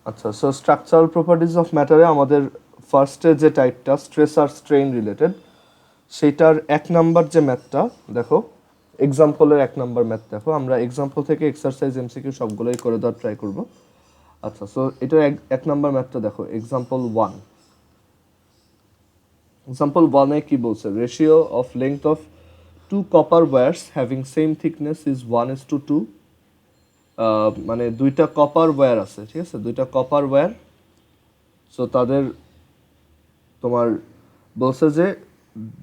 আচ্ছা, so structural properties of ম্যাটারে আমাদের ফার্স্টে যে টাইপটা স্ট্রেস আর স্ট্রেইন রিলেটেড, সেইটার 1 নাম্বার যে ম্যাথটা দেখো, এক্সাম্পলের 1 নাম্বার ম্যাথ দেখো, আমরা এক্সাম্পল থেকে এক্সারসাইজ এমসিকিউ সবগুলোই করে দেওয়ার ট্রাই করব। আচ্ছা, সো এটা 1 নাম্বার ম্যাথটা দেখো, এক্সাম্পল 1 কি বলছে, ratio of length of two copper wires having same thickness is 1:2। মানে দুইটা কপার ওয়্যার আছে, ঠিক আছে, দুইটা কপার ওয়্যার। সো তাদের তোমার বলছে যে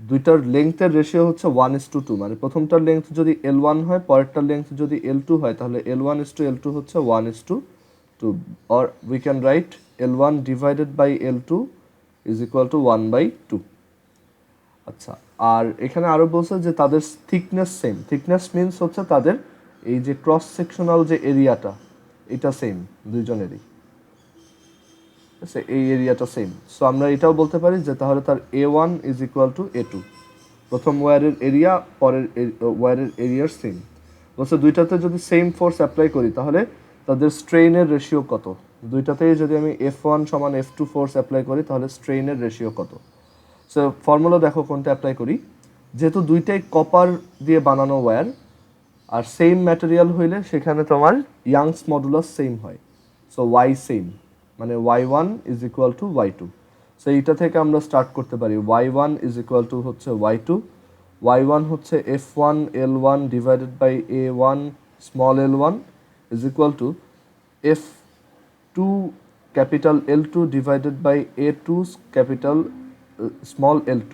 দুইটার লেংথের রেশিও হচ্ছে 1:2, মানে প্রথমটার লেংথ যদি L1 হয়, পরেরটার লেংথ যদি L2 হয়, তাহলে L1:L2 হচ্ছে 1:2, or we can write L1 divided by L2 is equal to 1/2। আচ্ছা, আর এখানে আরো বলছে যে তাদের থিকনেস সেম। থিকনেস মিন্স হচ্ছে তাদের এই যে ক্রস সেকশনাল যে এরিয়াটা, এটা সেম দুইজনেরই, এই এরিয়াটা সেম। সো আমরা এটাও বলতে পারি যে তাহলে তার A1 is equal two A2, প্রথম ওয়্যারের এরিয়া পরের ওয়্যারের এরিয়ার সেম। বলছে দুইটাতে যদি সেম ফোর্স অ্যাপ্লাই করি তাহলে তাদের স্ট্রেইনের রেশিও কত, দুইটাতেই যদি আমি F1 সমান F2 ফোর্স অ্যাপ্লাই করি তাহলে স্ট্রেইনের রেশিও কত। সো ফর্মুলা দেখো কোনটা অ্যাপ্লাই করি, যেহেতু দুইটাই কপার দিয়ে বানানো ওয়্যার আর সেম ম্যাটেরিয়াল হইলে সেখানে তোমার ইয়াংস মডুলাস সেম হয়। সো ওয়াই সেম, মানে y1 is equal two y2। So এইটা থেকে আমরা স্টার্ট করতে পারি, y1 ইজ ইকুয়াল টু হচ্ছে y2, y1 হচ্ছে f1 l1 divided by a1 small l1 is equal to f2 capital l2 divided by a2 capital small l2।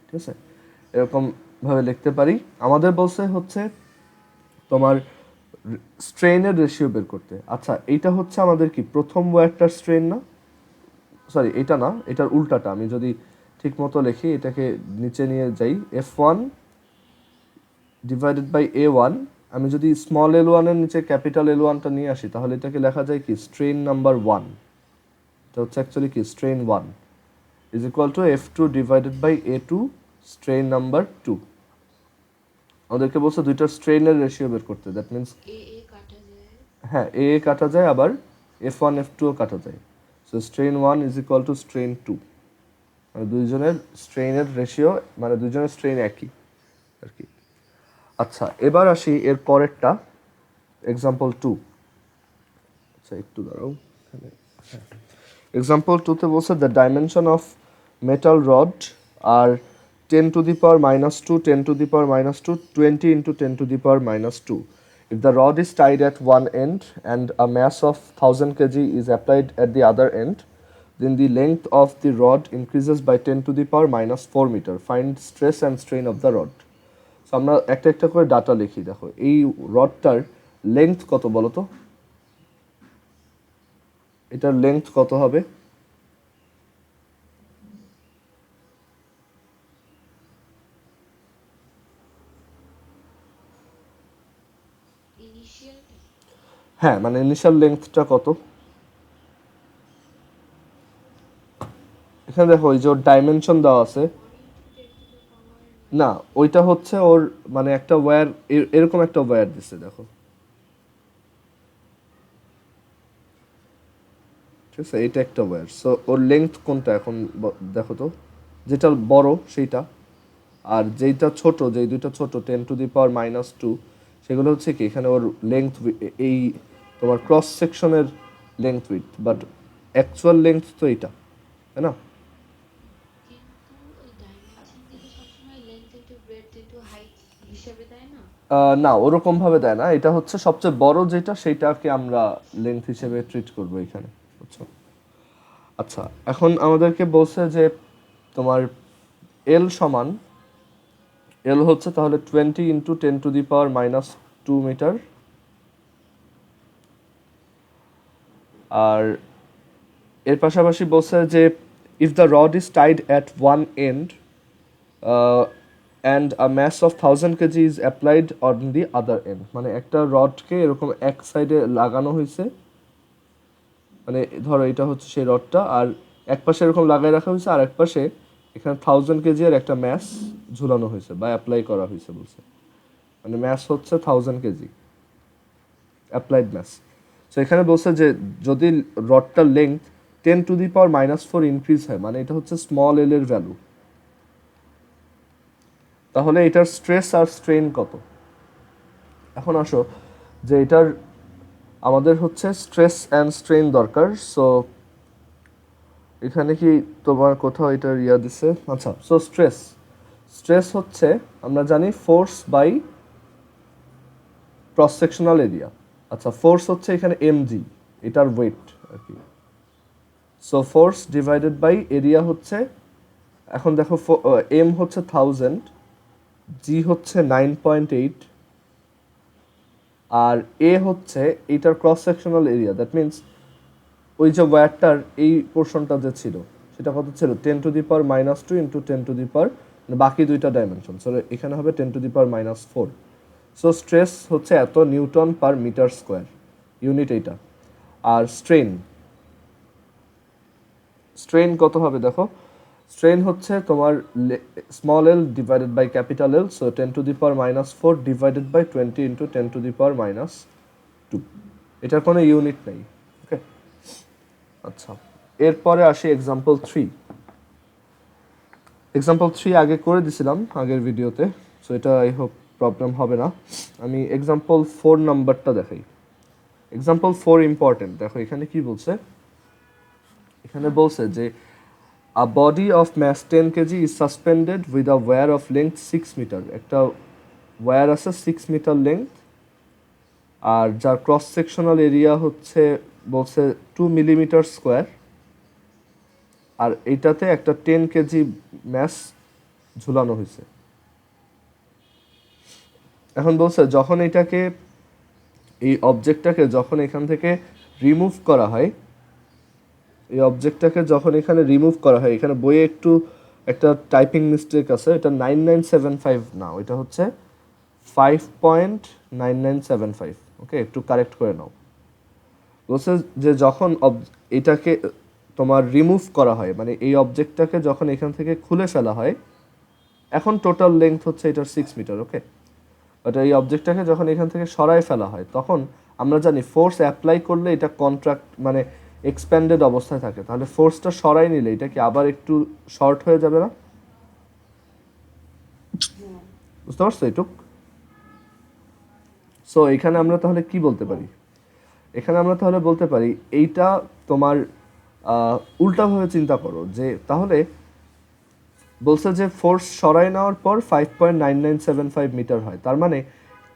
ঠিক আছে, এরকম ভাবে লিখতে পারি। আমাদের বলছে হচ্ছে তোমার স্ট্রেইনের রেশিও বের করতে। আচ্ছা, এইটা হচ্ছে আমাদের কি প্রথম ওয়্যারটার স্ট্রেন না, সরি এটা না, এটার উল্টাটা। আমি যদি ঠিক মতো লিখি, এটাকে নিচে নিয়ে যাই, F1 ডিভাইডেড বাই A1, আমি যদি স্মল L1 এর নিচে ক্যাপিটাল L1টা নিয়ে আসি তাহলে এটাকে লেখা যায় কি স্ট্রেন নাম্বার 1, এটা হচ্ছে অ্যাকচুয়ালি কি strain 1 is equal to F2 divided by A2 strain number 2। আমাদেরকে বলছে দুইটার স্ট্রেনের রেশিও বের করতে, দ্যাট মিন্স হ্যাঁ এ কাটা যায়, আবার F1 F2ও কাটা যায়। So strain 1 is equal two strain 2, মানে দুইজনের স্ট্রেনের রেশিও, মানে দুইজনের স্ট্রেন একই আর কি। আচ্ছা, এবার আসি এর পরেরটা, এক্সাম্পল 2। আচ্ছা একটু দাঁড়াও, এক্সাম্পল 2তে বলছে the dimension of metal rod আর 10 to the power minus 2, 10 to the power minus 2, 20 into 10 to the power minus 2. If the rod is tied at one end and a mass of 1000 kg is applied at the other end, then the length of the rod increases by 10 to the power minus 4 meter. Find stress and strain of the rod. So আমরা একটা একটা করে data লিখি। দেখো এই রডটার length কত বলো তো, এটার লেংথ কত হবে? হ্যাঁ, মানে ইনিশিয়াল লেংথটা কত? এখানে দেখো ওই যে ওর ডাইমেনশন দেওয়া আছে না, ওইটা হচ্ছে ওর মানে একটা ওয়্যার, এরকম একটা ওয়্যার দিছে দেখো, ঠিক আছে, এটা একটা ওয়্যার। সো ওর লেংথ কোনটা এখন দেখো তো, যেটা বড় সেইটা, আর যেইটা ছোট, যেই দুইটা ছোট 10 to the power minus 2, সেগুলো হচ্ছে কি এখানে ওর লেংথ, এই তোমার ক্রস সেকশনের length with, but actual length তো এইটা, তাই না? না, ওরকম ভাবে দেয় না, এটা হচ্ছে সবচেয়ে বড় যেটা সেইটাকে আমরা লেংথ হিসেবে ট্রিট করবো এখানে, বুঝছো? আচ্ছা, এখন আমাদেরকে বলছে যে তোমার এল সমান, এল হচ্ছে তাহলে 20 into 10 to the power minus 2 metre, আর এর পাশাপাশি বলছে যে if the rod is tied at one end and a mass of 1000 kg is applied on the other end, মানে একটা রডকে এরকম এক সাইডে লাগানো হয়েছে, মানে ধরো এটা হচ্ছে সেই রডটা, আর এক পাশে এরকম লাগাই রাখা হয়েছে, আর এক পাশে এখানে 1000 কেজি এর একটা ম্যাস ঝুলানো হয়েছে বা অ্যাপ্লাই করা হয়েছে বলছে, মানে ম্যাস হচ্ছে 1000 কেজি, অ্যাপ্লাইড ম্যাস। সো এখানে বলছে যে যদি রডটার লেন্থ 10⁻⁻⁴ ইনক্রিজ হয়, মানে এটা হচ্ছে স্মল এল এর ভ্যালু, তাহলে এটার স্ট্রেস আর স্ট্রেন কত। এখন আসো যে এটার আমাদের হচ্ছে স্ট্রেস অ্যান্ড স্ট্রেন দরকার। সো এখানে কি তোমার কোথাও এটার ইয়া দিছে? আচ্ছা, সো স্ট্রেস হচ্ছে আমরা জানি force by cross sectional area. আচ্ছা, ফোর্স হচ্ছে এখানে mg, এটার ওয়েট আর কি। So force divided by area হচ্ছে, এখন দেখো এম হচ্ছে 1000, জি হচ্ছে 9.8, আর এ হচ্ছে এটার cross sectional area. That means ওই যে ওয়্যারটার এই পোর্শনটা যে ছিল সেটা কত ছিল? 10⁻² ইন্টু 10⁻, বাকি দুইটা ডাইমেনশন, সো এখানে হবে 10⁻⁴। সো স্ট্রেস হচ্ছে এত newton per metre square, unit এইটা। আর স্ট্রেন কত হবে দেখো, স্ট্রেন হচ্ছে তোমার small L divided by capital L, so 10⁻⁴ divided by 20 into 10⁻²। এটার কোনো ইউনিট নেই। ওকে, আচ্ছা, এরপরে আসি এক্সাম্পল 3। এক্সাম্পল 3 আগে করে দিছিলাম আগের ভিডিওতে, সো এটা আই হোপ প্রবলেম হবে না। আমি এক্সাম্পল 4 নাম্বারটা দেখাই। Example 4 important. দেখো এখানে কি বলছে, এখানে বলছে যে a body of mass 10 kg is suspended with a wire of length 6 metre. একটা ওয়্যার আছে 6 মিটার লেন্থ, আর যার ক্রস সেকশনাল এরিয়া হচ্ছে বলছে 2 মিলিমিটার স্কোয়ার, আর এইটাতে একটা 10 কেজি ম্যাস ঝুলানো হয়েছে। এখন বলছে যখন এটাকে, এই অবজেক্টটাকে যখন এখান থেকে রিমুভ করা হয়, এই অবজেক্টটাকে যখন এখানে রিমুভ করা হয়, এখানে বইয়ে একটু একটা টাইপিং মিস্টেক আছে, এটা 9975 না, ওইটা হচ্ছে 5.9975। ওকে, একটু কারেক্ট করে নাও। বলছে যে যখন এটাকে তোমার রিমুভ করা হয়, মানে এই অবজেক্টটাকে যখন এখান থেকে খুলে ফেলা হয়, এখন টোটাল লেন্থ হচ্ছে এটার 6 মিটার। ওকে, বাট এই অবজেক্টটাকে যখন এখান থেকে সরায় ফেলা হয়, তখন আমরা জানি ফোর্স অ্যাপ্লাই করলে এটা কন্ট্রাক্ট মানে এক্সপ্যান্ডেড অবস্থায় থাকে, তাহলে ফোর্সটা সরাই নিলে এটা কি আবার একটু শর্ট হয়ে যাবে না? বুঝতে পারছো এটুক? সো এখানে আমরা তাহলে কি বলতে পারি? এখানে আমরা তাহলে বলতে পারি এইটা তোমার উল্টাভাবে চিন্তা করো, যে তাহলে বলছে যে ফোর্স সরাই নেওয়ার পর 5.9975 মিটার হয়, তার মানে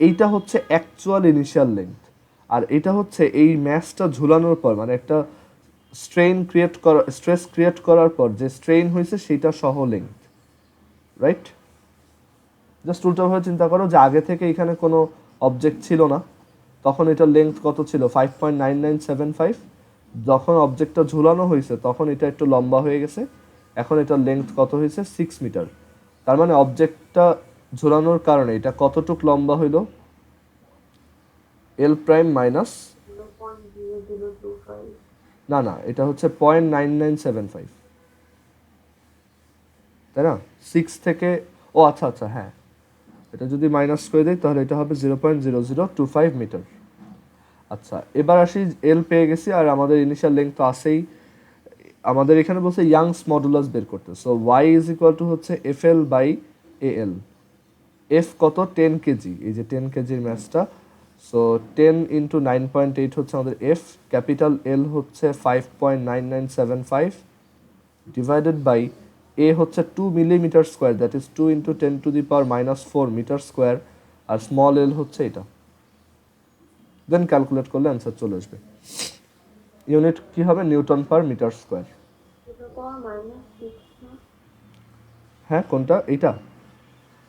এইটা হচ্ছে অ্যাকচুয়াল ইনিশিয়াল লেন্থ, আর এটা হচ্ছে এই ম্যাসটা ঝুলানোর পর, মানে একটা স্ট্রেস ক্রিয়েট করার পর যে স্ট্রেন হয়েছে সেটা সহ লেন্থ, রাইট? জাস্ট উল্টাভাবে চিন্তা করো যে আগে থেকে এখানে কোনো অবজেক্ট ছিল না, তখন এটার লেন্থ কত ছিল? 5.9975। যখন অবজেক্টটা ঝুলানো হয়েছে তখন এটা একটু লম্বা হয়ে গেছে, এখন এটার লেন্থ কত হয়েছে? 6 মিটার। তার মানে অবজেক্টটা ঝুলানোর কারণে এটা কতটুক লম্বা হইল? এল প্রাইম মাইনাস, না না, এটা হচ্ছে 0.9975, তাই না? 6 থেকে, ও আচ্ছা আচ্ছা, হ্যাঁ, এটা যদি মাইনাস করে দিই তাহলে এটা হবে 0.0025 মিটার। আচ্ছা, এবার আসি, এল পেয়ে গেছি আর আমাদের ইনিশিয়াল লেন্থ তো আছেই। আমাদের এখানে বলছে ইয়াংস মডুলাস বের করতে। So Y is equal to হচ্ছে F L by A L. F কত? 10 কেজি, এই যে 10 কেজির ম্যাচটা। সো 10 ইন্টু 9.8 হচ্ছে আমাদের এফ, ক্যাপিটাল এল হচ্ছে 5.9975 ডিভাইডেড বাই এ হচ্ছে 2 millimetre square, that is 2 into 10⁻⁴ metre square, আর স্মল এল হচ্ছে এটা। দেন ক্যালকুলেট করলে অ্যান্সার চলে আসবে। ইউনিট কি হবে? Newton per metre square. হ্যাঁ, কোনটা? এইটা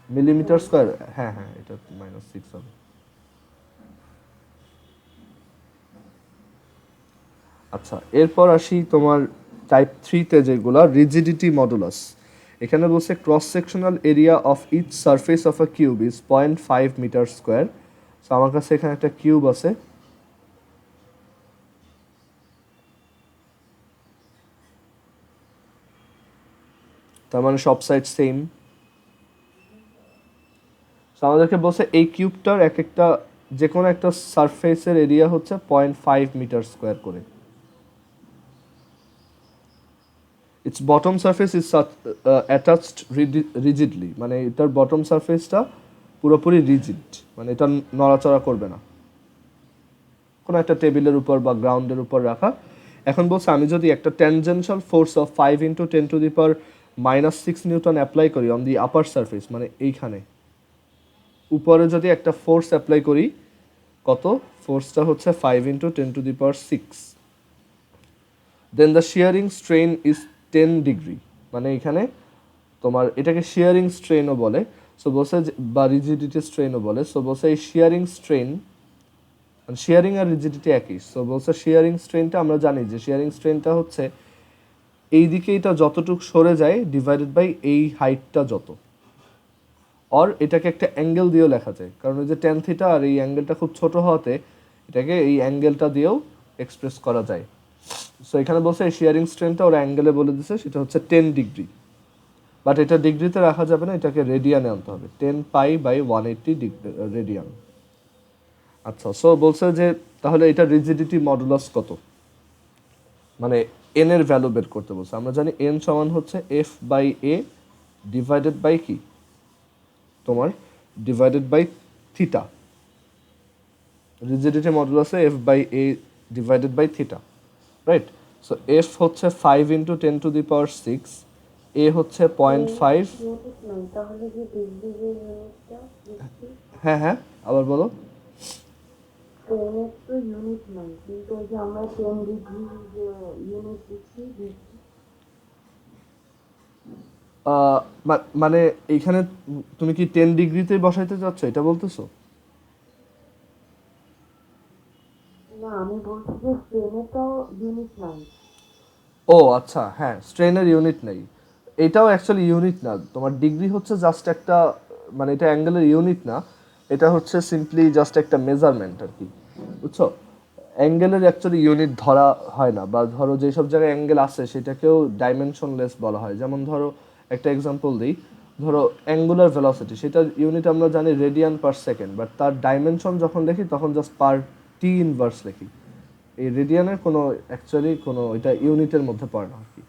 মিলিমিটার স্কোয়ার, হ্যাঁ হ্যাঁ, এটা -6 হবে। আচ্ছা, এরপর আসি তোমার টাইপ 3-তে যেগুলো রিজিডিটি মডুলাস। এখানে বলছে cross sectional area of each surface of a cube is 0.5 metre square. So আমার কাছে এখানে একটা কিউব আছে, তার মানে সব সাইড সেম। সো আমাদেরকে বলছে এই কিউবটার এক একটা যে কোনো একটা সারফেসের এরিয়া হচ্ছে 0.5 মিটার স্কোয়ার করে। Its bottom surface is attached rigidly, মানে এটার বটম সারফেসটা পুরোপুরি রিজিড, মানে এটা নড়াচড়া করবে না, কোনো একটা টেবিলের উপর বা গ্রাউন্ডের উপর রাখা। এখন বলছে আমি যদি একটা tangential force of 5 into 10⁻⁻6 Newton apply করি অন দি আপার সারফেস, মানে এইখানে উপরে যদি একটা ফোর্স অ্যাপ্লাই করি, কত ফোর্সটা হচ্ছে 5 into 10⁻6, then the shearing strain is 10 degree, মানে এখানে তোমার এটাকে শিয়ারিং স্ট্রেনও বলে, সো বলছে বা রিজিডিটি স্ট্রেনও বলে। সো বলছে এই শিয়ারিং স্ট্রেন, শিয়ারিং আর রিজিডিটি একই। সো বলছে শিয়ারিং স্ট্রেনটা আমরা জানি যে শিয়ারিং স্ট্রেনটা হচ্ছে এই দিকে এটা যতটুকু সরে যায় ডিভাইডেড বাই এই হাইটটা যত, আর এটাকে একটা অ্যাঙ্গেল দিয়েও লেখা যায়, কারণ ওই যে ট্যান থিটা আর এই অ্যাঙ্গেলটা খুব ছোট হওয়াতে এটাকে এই অ্যাঙ্গেলটা দিয়েও এক্সপ্রেস করা যায়। সো এখানে বলছে এই শিয়ারিং স্ট্রেনটা ওরা অ্যাঙ্গেলে বলে দিছে, সেটা হচ্ছে 10 ডিগ্রি, বাট এটা ডিগ্রিতে রাখা যাবে না, এটাকে রেডিয়ানে আনতে হবে, 10π/180 রেডিয়ান। আচ্ছা, সো বলছে যে তাহলে এটা রিজিডিটি মডুলাস কত, মানে এন এর ভ্যালু বের করতে বলছে। আমরা জানি এন সমান হচ্ছে F/A ডিভাইডেড বাই কি তোমার ডিভাইডেড বাই থিটা, রিজিডিটি মডুলাসে F/A divided by theta, right? So F হচ্ছে 5 ইন্টু 10⁻6, এ হচ্ছে 0.5। হ্যাঁ হ্যাঁ, আবার বলো। মানে এইখানে তুমি কি 10 ডিগ্রিতে বসাইতে চাচ্ছ, এটা বলতেছো? না, আমি বলছি যে ট্রেনে তো ইউনিট নাই। ও আচ্ছা, হ্যাঁ, স্ট্রেনের ইউনিট নেই, এটাও অ্যাকচুয়ালি ইউনিট না, তোমার ডিগ্রি হচ্ছে জাস্ট একটা, মানে এটা অ্যাঙ্গেলের ইউনিট না, এটা হচ্ছে সিম্পলি জাস্ট একটা মেজারমেন্ট আর কি, বুঝছো? অ্যাঙ্গেলের অ্যাকচুয়ালি ইউনিট ধরা হয় না, বা ধরো যেসব জায়গায় অ্যাঙ্গেল আছে সেটাকেও ডাইমেনশনলেস বলা হয়। যেমন ধরো একটা এক্সাম্পল দিই, ধরো অ্যাঙ্গুলার ভেলোসিটি, সেটার ইউনিট আমরা জানি রেডিয়ান পার সেকেন্ড, বাট তার ডাইমেনশন যখন লিখি তখন জাস্ট পার টি ইনভার্স লিখি। এই রেডিয়ানের কোনো অ্যাকচুয়ালি কোনো এটা ইউনিটের মধ্যে পড়ে না আর কি।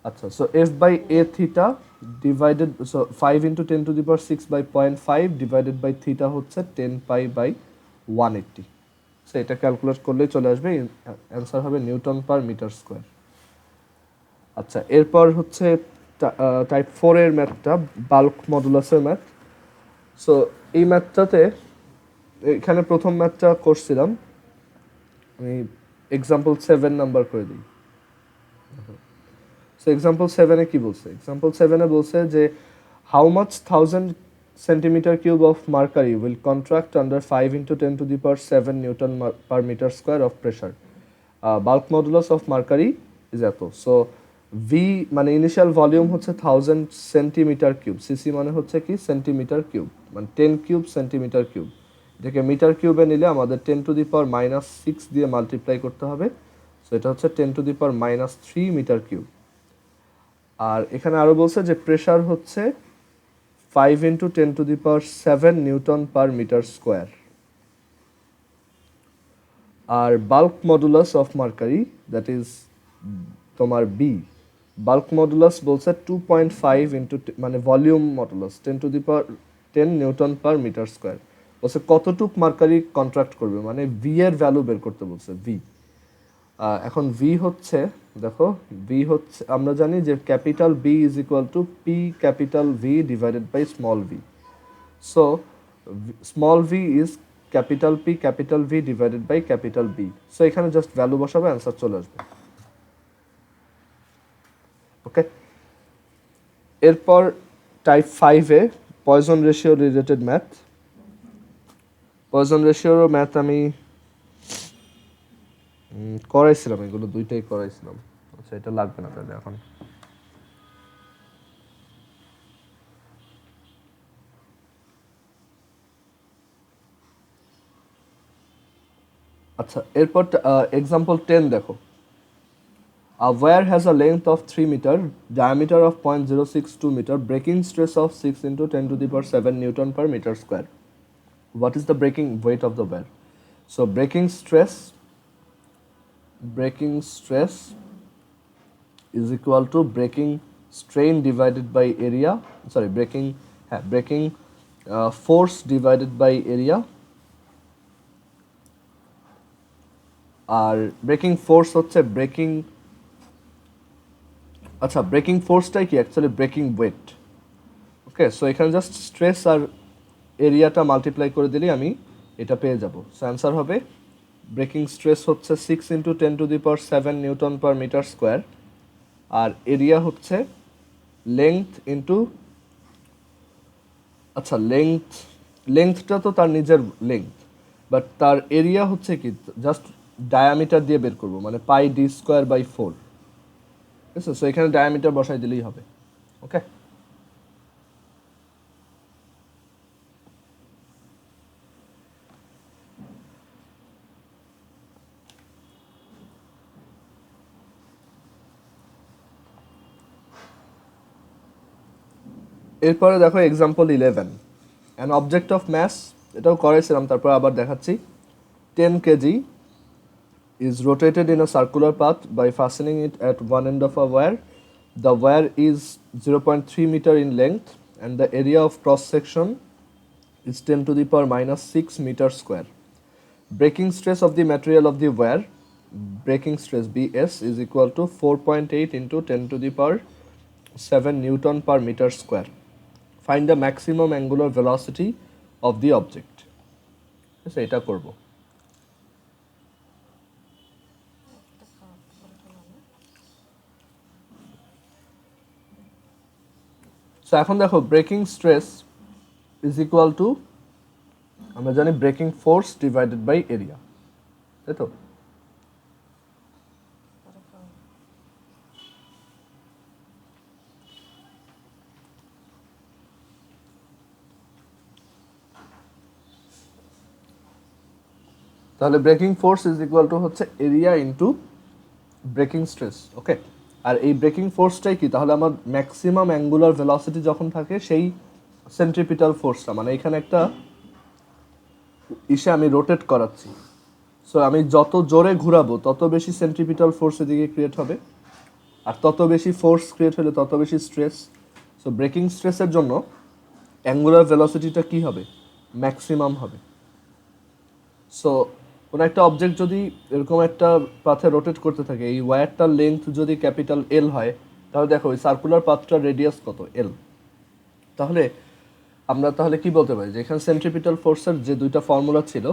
আচ্ছা, so F/A theta divided, so 5 into 10⁻6/0.5 divided by theta হচ্ছে 10π/180। সো এটা ক্যালকুলেট করলেই চলে আসবে, অ্যান্সার হবে নিউটন পার মিটার স্কোয়ার। আচ্ছা, এরপর হচ্ছে টাইপ 4 এর ম্যাথটা, বাল্ক মডুলাসের ম্যাথ। সো এই ম্যাথটাতে এখানে প্রথম ম্যাথটা করছিলাম আমি এক্সাম্পল 7 নাম্বার করে দিই। সো এক্সাম্পল 7-এ কি বলছে? এক্সাম্পল 7-এ বলছে যে how much 1000 centimetre cube of mercury will contract under 5 into 10⁻7 newton per metre square of pressure, bulk modulus of mercury is এত। সো ভি মানে ইনিশিয়াল ভলিউম হচ্ছে 1000 সেন্টিমিটার কিউব, সিসি মানে হচ্ছে কি সেন্টিমিটার কিউব, মানে 10 কিউব সেন্টিমিটার কিউব, এটাকে metre কিউবে নিলে আমাদের 10⁻⁻6 দিয়ে মাল্টিপ্লাই করতে হবে। সো এটা হচ্ছে 10⁻³ মিটার কিউব। আর এখানে আরো বলছে যে প্রেশার হচ্ছে 5 into 10⁻7 newton per metre square. আর bulk modulus of mercury that is তোমার বি, বাল্ক মডুলাস বলছে 2.5 ইন্টু, মানে volume modulus 10⁻10 newton per metre square. বলছে কতটুক মার্কারি কন্ট্রাক্ট করবে, মানে ভি এর ভ্যালু বের করতে বলছে। ভি, এখন ভি হচ্ছে, দেখো ভি হচ্ছে আমরা জানি যে capital B is equal to P capital V divided by small V. So small V is capital P capital V divided by capital B. So এখানে জাস্ট ভ্যালু বসাবে, অ্যান্সার চলে আসবে। ওকে, এরপর টাইপ 5-এ Poisson ratio related math. Poisson রেশিওর math আমি করাইছিলাম, এগুলো দুইটাই করাইছিলাম। আচ্ছা, এটা লাগবে না তাহলে এখন। আচ্ছা, এরপর এক্সাম্পল 10 দেখো। A wire has a length of 3 meter, diameter of 0.062 meter, breaking stress of 6 into 10⁻7 Newton per meter square. what is the breaking weight of the wire? So breaking stress is equal to breaking strain divided by area, breaking force divided by area, আর breaking force হচ্ছে breaking ফোর্সটাই কি actually breaking weight. Okay, so এখানে just stress আর এরিয়াটা multiply করে দিলেই আমি এটা পেয়ে যাব। সো অ্যান্সার হবে ব্রেকিং স্ট্রেস হচ্ছে 6 × 10⁻⁷ নিউটন পার মিটার স্কোয়ার, আর এরিয়া হচ্ছে লেংথটা তো তার নিজের লেংথ, বাট তার এরিয়া হচ্ছে কি জাস্ট ডায়ামিটার দিয়ে বের করবো, মানে πd²/4। ঠিক আছে, সো এখানে ডায়ামিটার বসাই দিলেই হবে। ওকে, এরপরে দেখো example 11, an object of mass, এটাও করেছিলাম, তারপর আবার দেখাচ্ছি। 10 kg is rotated in a circular path by fastening it at one end of a wire. The wire is 0.3 meter in length and the area of cross section is 10⁻⁻⁶ meter square. Breaking stress of the material of the wire, breaking stress BS, is equal to 4.8 × 10⁻⁷ Newton per meter square. Find the maximum angular velocity of the object. এটা করব। So এখন দেখো breaking stress is equal to, আমরা জানি breaking force divided by area, তাই তো? তাহলে breaking force is equal to হচ্ছে area into breaking stress. Okay, আর এই ব্রেকিং ফোর্সটাই কি, তাহলে আমার ম্যাক্সিমাম অ্যাঙ্গুলার ভেলোসিটি যখন থাকে সেই সেন্ট্রিপিটাল ফোর্সটা, মানে এখানে একটা আমি রোটেট করাচ্ছি, সো আমি যত জোরে ঘুরাবো তত বেশি সেন্ট্রিপিটাল ফোর্স এদিকে ক্রিয়েট হবে, আর তত বেশি ফোর্স ক্রিয়েট হলে তত বেশি স্ট্রেস। সো ব্রেকিং স্ট্রেসের জন্য অ্যাঙ্গুলার ভেলোসিটিটা কি হবে, ম্যাক্সিমাম হবে। সো কোনো একটা অবজেক্ট যদি এরকম একটা পাথে রোটেট করতে থাকে, এই ওয়্যারটার লেন্থ যদি ক্যাপিটাল এল হয়, তাহলে দেখো ওই সার্কুলার পাথটার রেডিয়াস কত, এল। তাহলে আমরা কি বলতে পারি, যে এখানে সেন্ট্রিপিটাল ফোর্সের যে দুইটা ফর্মুলা ছিল,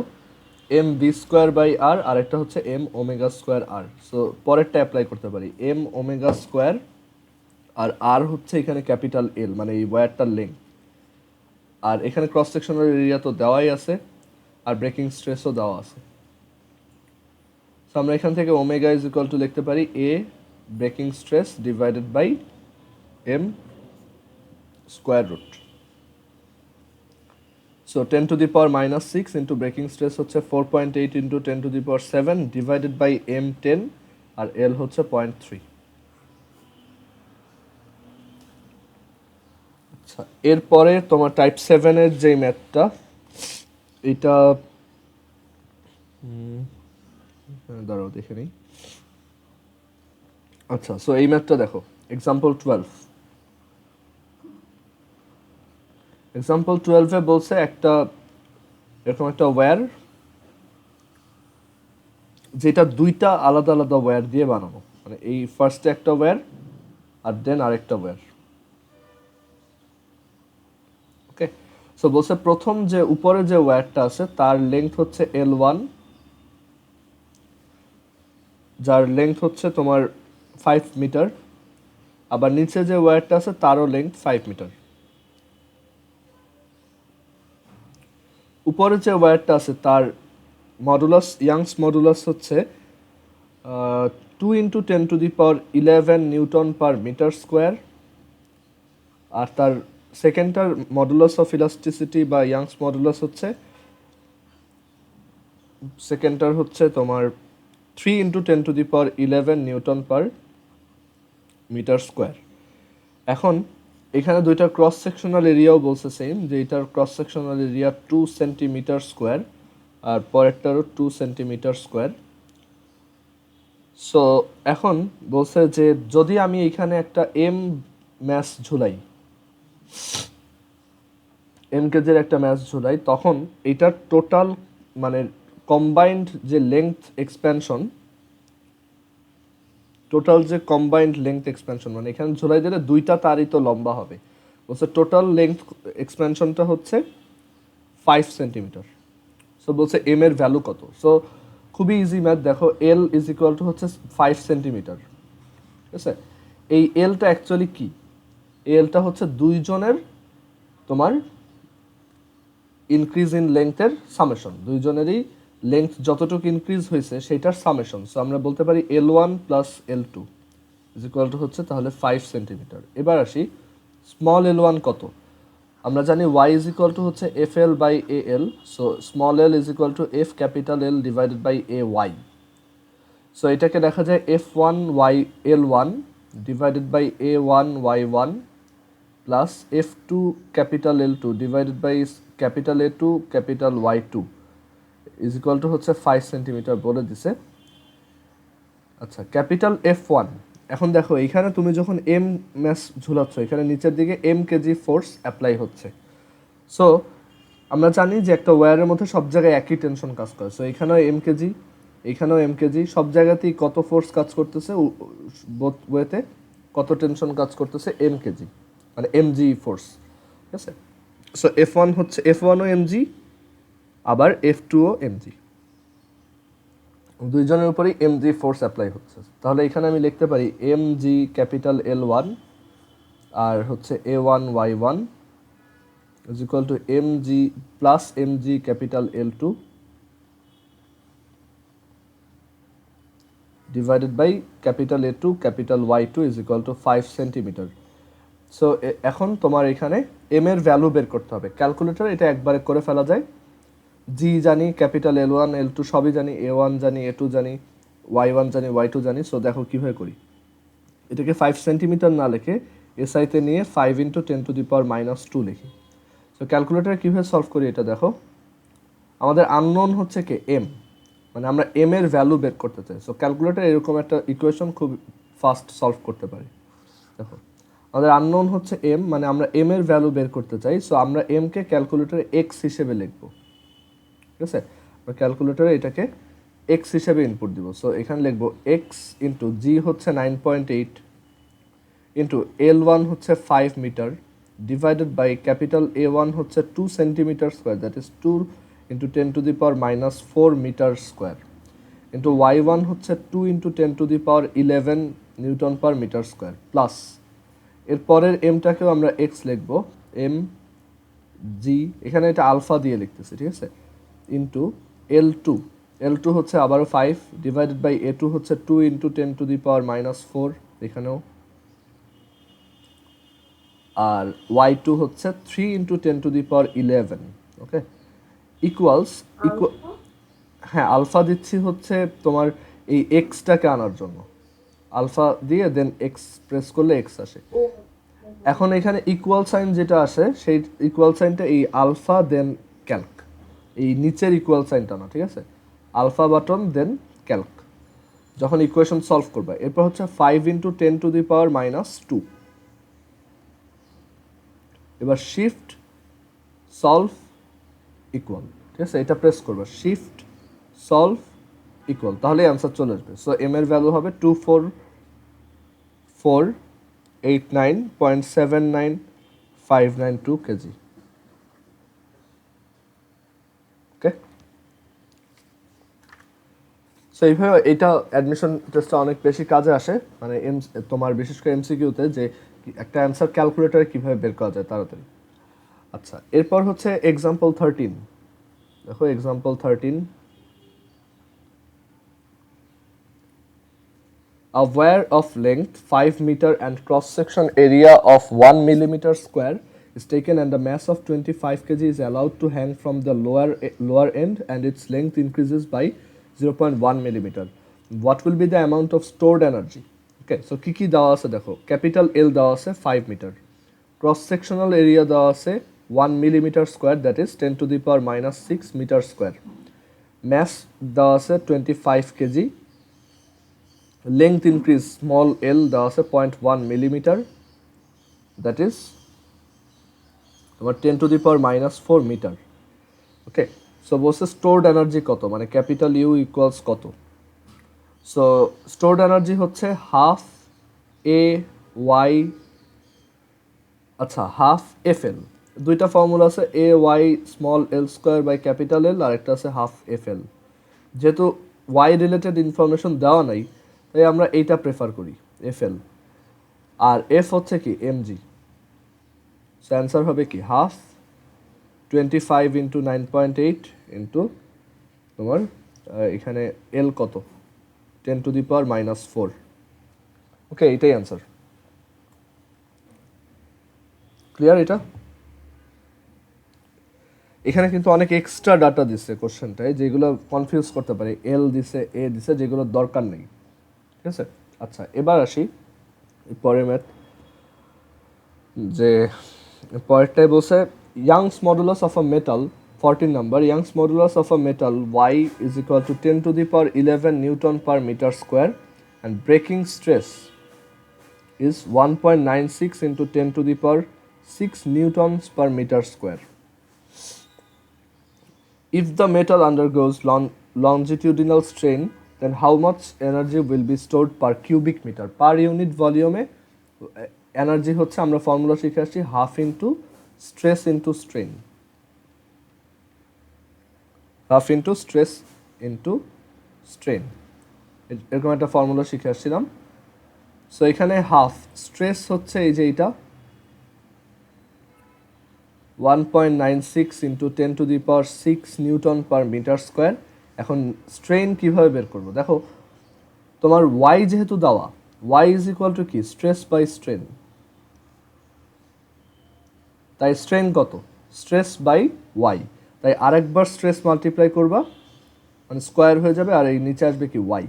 mv²/r আর একটা হচ্ছে m⍵²r। সো পরেরটা অ্যাপ্লাই করতে পারি, m⍵² আর r হচ্ছে এখানে ক্যাপিটাল এল, মানে এই ওয়্যারটার লেন্থ, আর এখানে ক্রস সেকশনাল এরিয়া তো দেওয়াই আছে, আর ব্রেকিং স্ট্রেসও দেওয়া আছে। সো আমরা এখান থেকে ওমেগা ইজ ইকুয়াল টু লিখতে পারি a breaking stress divided by m²√। So 10⁻⁻⁶ into breaking stress হচ্ছে 4.8 × 10⁻⁷ divided by m10, R l হচ্ছে 0.3। আচ্ছা, এরপরে তোমার টাইপ 7-এর যেই ম্যাথটা, এটা দাঁড়াও দেখে নিই। আচ্ছা, সো এই ম্যাথটা দেখো, এক্সাম্পল 12। এক্সাম্পল 12-এ বলছে এরকম একটা ওয়্যার, যেটা দুইটা আলাদা আলাদা ওয়্যার দিয়ে বানানো, মানে এই ফার্স্টে একটা ওয়্যার আর দেন আরেকটা ওয়্যার। ওকে, সো বলছে প্রথম যে উপরে যে ওয়্যারটা আছে তার লেংথ হচ্ছে L1, যার লেংথ হচ্ছে তোমার 5 মিটার, আবার নিচে যে ওয়্যারটা আছে তারও লেংথ 5 মিটার। উপরে যে ওয়্যারটা আছে তার মডুলাস, ইয়াংস মডুলাস হচ্ছে 2 × 10⁻11 নিউটন পার মিটার স্কোয়ার, আর তার সেকেন্ডটার মডুলাস অফ ইলাস্টিসিটি বা ইয়াংস মডুলাস হচ্ছে, সেকেন্ডটার হচ্ছে তোমার 3 × 10⁻11 নিউটন পার মিটার স্কোয়ার। এখন এখানে দুইটা ক্রস সেকশনাল এরিয়াও বলছে সেম, যে এটার cross sectional area 2 centimetre square আর পরেরটারও 2 সেন্টিমিটার স্কোয়ার। সো এখন বলছে যে যদি আমি এখানে একটা এম ম্যাস ঝুলাই, এম কেজের একটা ম্যাস ঝুলাই, তখন এটার টোটাল মানে কম্বাইন্ড যে লেংথ এক্সপ্যানশন, টোটাল যে কম্বাইন্ড লেংথ এক্সপ্যানশন মানে এখানে ঝুলাই দিলে দুইটা তারই তো লম্বা হবে, বলছে টোটাল লেংথ এক্সপ্যানশনটা হচ্ছে 5 সেন্টিমিটার। সো বলছে এম এর ভ্যালু কত। সো খুবই ইজি ম্যাথ, দেখো এল ইজ ইকুয়াল টু হচ্ছে 5 সেন্টিমিটার, ঠিক আছে। এই এলটা অ্যাকচুয়ালি কি, এই এলটা হচ্ছে দুইজনের তোমার ইনক্রিজ ইন লেংথের সামেশন, দুইজনেরই লেংথ যতটুকু ইনক্রিজ হয়েছে সেটার সামেশন। সো আমরা বলতে পারি L1 plus L2 is equal to হচ্ছে তাহলে 5 সেন্টিমিটার। এবার আসি স্মল L1 কত, আমরা জানি y ইজ ইকুয়াল টু হচ্ছে FL by AL, so small l is equal to F capital L divided by AY। So এটাকে দেখা যায় F1 y L1 divided by A1 y1 plus F2 capital L2 divided by capital A2 capital Y2 is equal to হচ্ছে 5 centimetre বলে দিছে। আচ্ছা, capital F1, এখন দেখো এইখানে তুমি যখন এম ম্যাস ঝুলাচ্ছ এখানে নিচের দিকে এম কেজি ফোর্স অ্যাপ্লাই হচ্ছে। সো আমরা জানি যে একটা ওয়্যারের মধ্যে সব জায়গায় একই টেনশন কাজ করে। সো এখানেও এম কেজি, এখানেও এম কেজি, সব জায়গাতেই কত ফোর্স কাজ করতেছে, বোথ ওয়েতে কত টেনশন কাজ করতেছে, এম কেজি মানে এমজি ফোর্স, ঠিক আছে। সো F1 হচ্ছে F1ও এমজি আবার F2ও এমজি, দুইজনের উপরেই এমজি ফোর্স অ্যাপ্লাই হচ্ছে। তাহলে এখানে আমি লিখতে পারি এমজি ক্যাপিটাল L1 আর হচ্ছে A1 Y1 is equal to mg plus mg capital L2 divided by capital A2 capital Y2 is equal to 5 centimetre. So এখন তোমার এখানে এম এর ভ্যালু বের করতে হবে। ক্যালকুলেটর এটা একবারে করে ফেলা যায়, জি জানি, ক্যাপিটাল L1 L2 সবই জানি, A1 জানি, A2 জানি, Y1 জানি, Y2 জানি। সো দেখো কীভাবে করি, এটাকে 5 সেন্টিমিটার না লিখে এসআইতে নিয়ে 5 ইন্টু 10⁻² লিখি। সো ক্যালকুলেটারে কীভাবে সলভ করি এটা দেখো, আমাদের আননোন হচ্ছে কি এম, মানে আমরা এম এর ভ্যালু বের করতে চাই। সো ক্যালকুলেটার এরকম একটা ইকুয়েশন খুব ফাস্ট সলভ করতে পারি। দেখো আমাদের আননোন হচ্ছে এম, মানে আমরা এম এর ভ্যালু বের করতে চাই। সো আমরা এম কে ক্যালকুলেটারে এক্স হিসেবে লিখব, ঠিক আছে। আমরা ক্যালকুলেটারে এটাকে এক্স হিসেবে ইনপুট দিব। সো এখানে লিখব এক্স ইন্টু জি হচ্ছে 9.8 ইন্টু L1 হচ্ছে 5 metre divided by capital A1 হচ্ছে 2 centimetre square, that is 2 into 10⁻⁻4 metre square into Y1 হচ্ছে 2 into 10⁻11 newton per metre square plus এর পরের এমটাকেও আমরা এক্স লিখব, এম জি এখানে এটা আলফা দিয়ে লিখতেছি, ঠিক আছে, ইন্টু L2 হচ্ছে আবারও 5 ডিভাইডেড বাই A2 হচ্ছে 2 ইন্টু 10⁻⁻4 এখানেও, আর Y2 হচ্ছে 3 ইন্টু 10⁻11, ওকে, ইকুয়ালস হ্যাঁ আলফা দিচ্ছি হচ্ছে তোমার এই এক্সটাকে আনার জন্য, আলফা দিয়ে দেন এক্স প্রেস করলে এক্স আসে। এখন এখানে ইকুয়াল সাইন যেটা আসে সেই ইকুয়াল সাইনটা এই আলফা দেন ক্যালক, এই নিচের ইকুয়াল সাইনটা না, ঠিক আছে, আলফা বাটন দেন ক্যালক যখন ইকুয়েশন সলভ করবে। এরপর হচ্ছে 5 ইন্টু 10⁻²। এবার শিফট সলভ ইকুয়াল, ঠিক আছে, এটা প্রেস করবে, শিফট সলভ ইকুয়াল, তাহলে অ্যান্সার চলে আসবে। সো এম এর ভ্যালু হবে 24489.79592 কেজি, ওকে। সো এইভাবে এটা অ্যাডমিশন টেস্টটা অনেক বেশি কাজে আসে, মানে তোমার বিশেষ করে এমসিকিউতে যে একটা অ্যান্সার ক্যালকুলেটরে কীভাবে বের করা যায় তাড়াতাড়ি। আচ্ছা, এরপর হচ্ছে এক্সাম্পল 13, দেখো example 13, a wire of length 5 meter and cross section area of 1 millimeter square is taken and a mass of 25 kg is allowed to hang from the lower end and its length increases by 0.1 millimeter. What will be the amount of stored energy? Okay, so কি কি দেওয়া আছে দেখো, capital এল দেওয়া আছে 5 metre, cross sectional area দেওয়া আছে 1 millimetre square, that is 10⁻⁻6 metre square. Mass দেওয়া আছে 25 kg. Length increase small L দেওয়া আছে 0.1 মিলিমিটার, দ্যাট ইজ তোমার 10⁻⁻4 মিটার। ওকে, সো বলছে স্টোরড এনার্জি কত, মানে ক্যাপিটাল ইউ ইকুয়ালস কত। সো স্টোরড এনার্জি হচ্ছে হাফ এ ওয়াই, আচ্ছা হাফ এফ এল। দুইটা ফর্মুলা আছে, A Y small L square by capital L, আর একটা আছে হাফ এফ এল। যেহেতু ওয়াই রিলেটেড ইনফরমেশন দেওয়া নাই, তাই আমরা এইটা প্রেফার করি, এফ এল। আর এফ হচ্ছে কি এমজি। সো অ্যান্সার হবে কি হাফ 25 ইন্টু 9.8 ইন্টু তোমার এখানে এল কত 10⁻⁻4। ওকে, এটাই অ্যান্সার। ক্লিয়ার এটা? এখানে কিন্তু অনেক এক্সট্রা ডাটা দিচ্ছে কোশ্চেনটায়, যেগুলো কনফিউজ করতে পারে। এল দিছে, এ দিছে, যেগুলোর দরকার নেই। ঠিক আছে, আচ্ছা এবার আসি পরের ম্যাথ। যে পরেরটাই বলছে Young's modulus of a metal 14 number, Young's modulus of a metal Y is equal to 10⁻11 newton per metre square and breaking stress is 1.96 into 10⁶ newtons per meter square. If the metal undergoes longitudinal strain, then how much energy will be stored per cubic meter? Per unit volume energy হচ্ছে, আমরা formula শিখে আসছি, half into stress into strain, half into stress into strain, এরকম একটা formula শিখে আসছিলাম। So এখানে half stress হচ্ছে এই যে এইটা 1.96 into 10⁶ newton per metre square. এখন স্ট্রেন কিভাবে বের করবো? দেখো তোমার ওয়াই যেহেতু দেওয়া, ওয়াই ইজ ইকুয়াল টু কি স্ট্রেস বাই স্ট্রেন, তাই স্ট্রেন কত স্ট্রেস বাই ওয়াই, তাই আরেকবার স্ট্রেস মাল্টিপ্লাই করবা, মানে স্কোয়ার হয়ে যাবে, আর এই নিচে আসবে কি ওয়াই।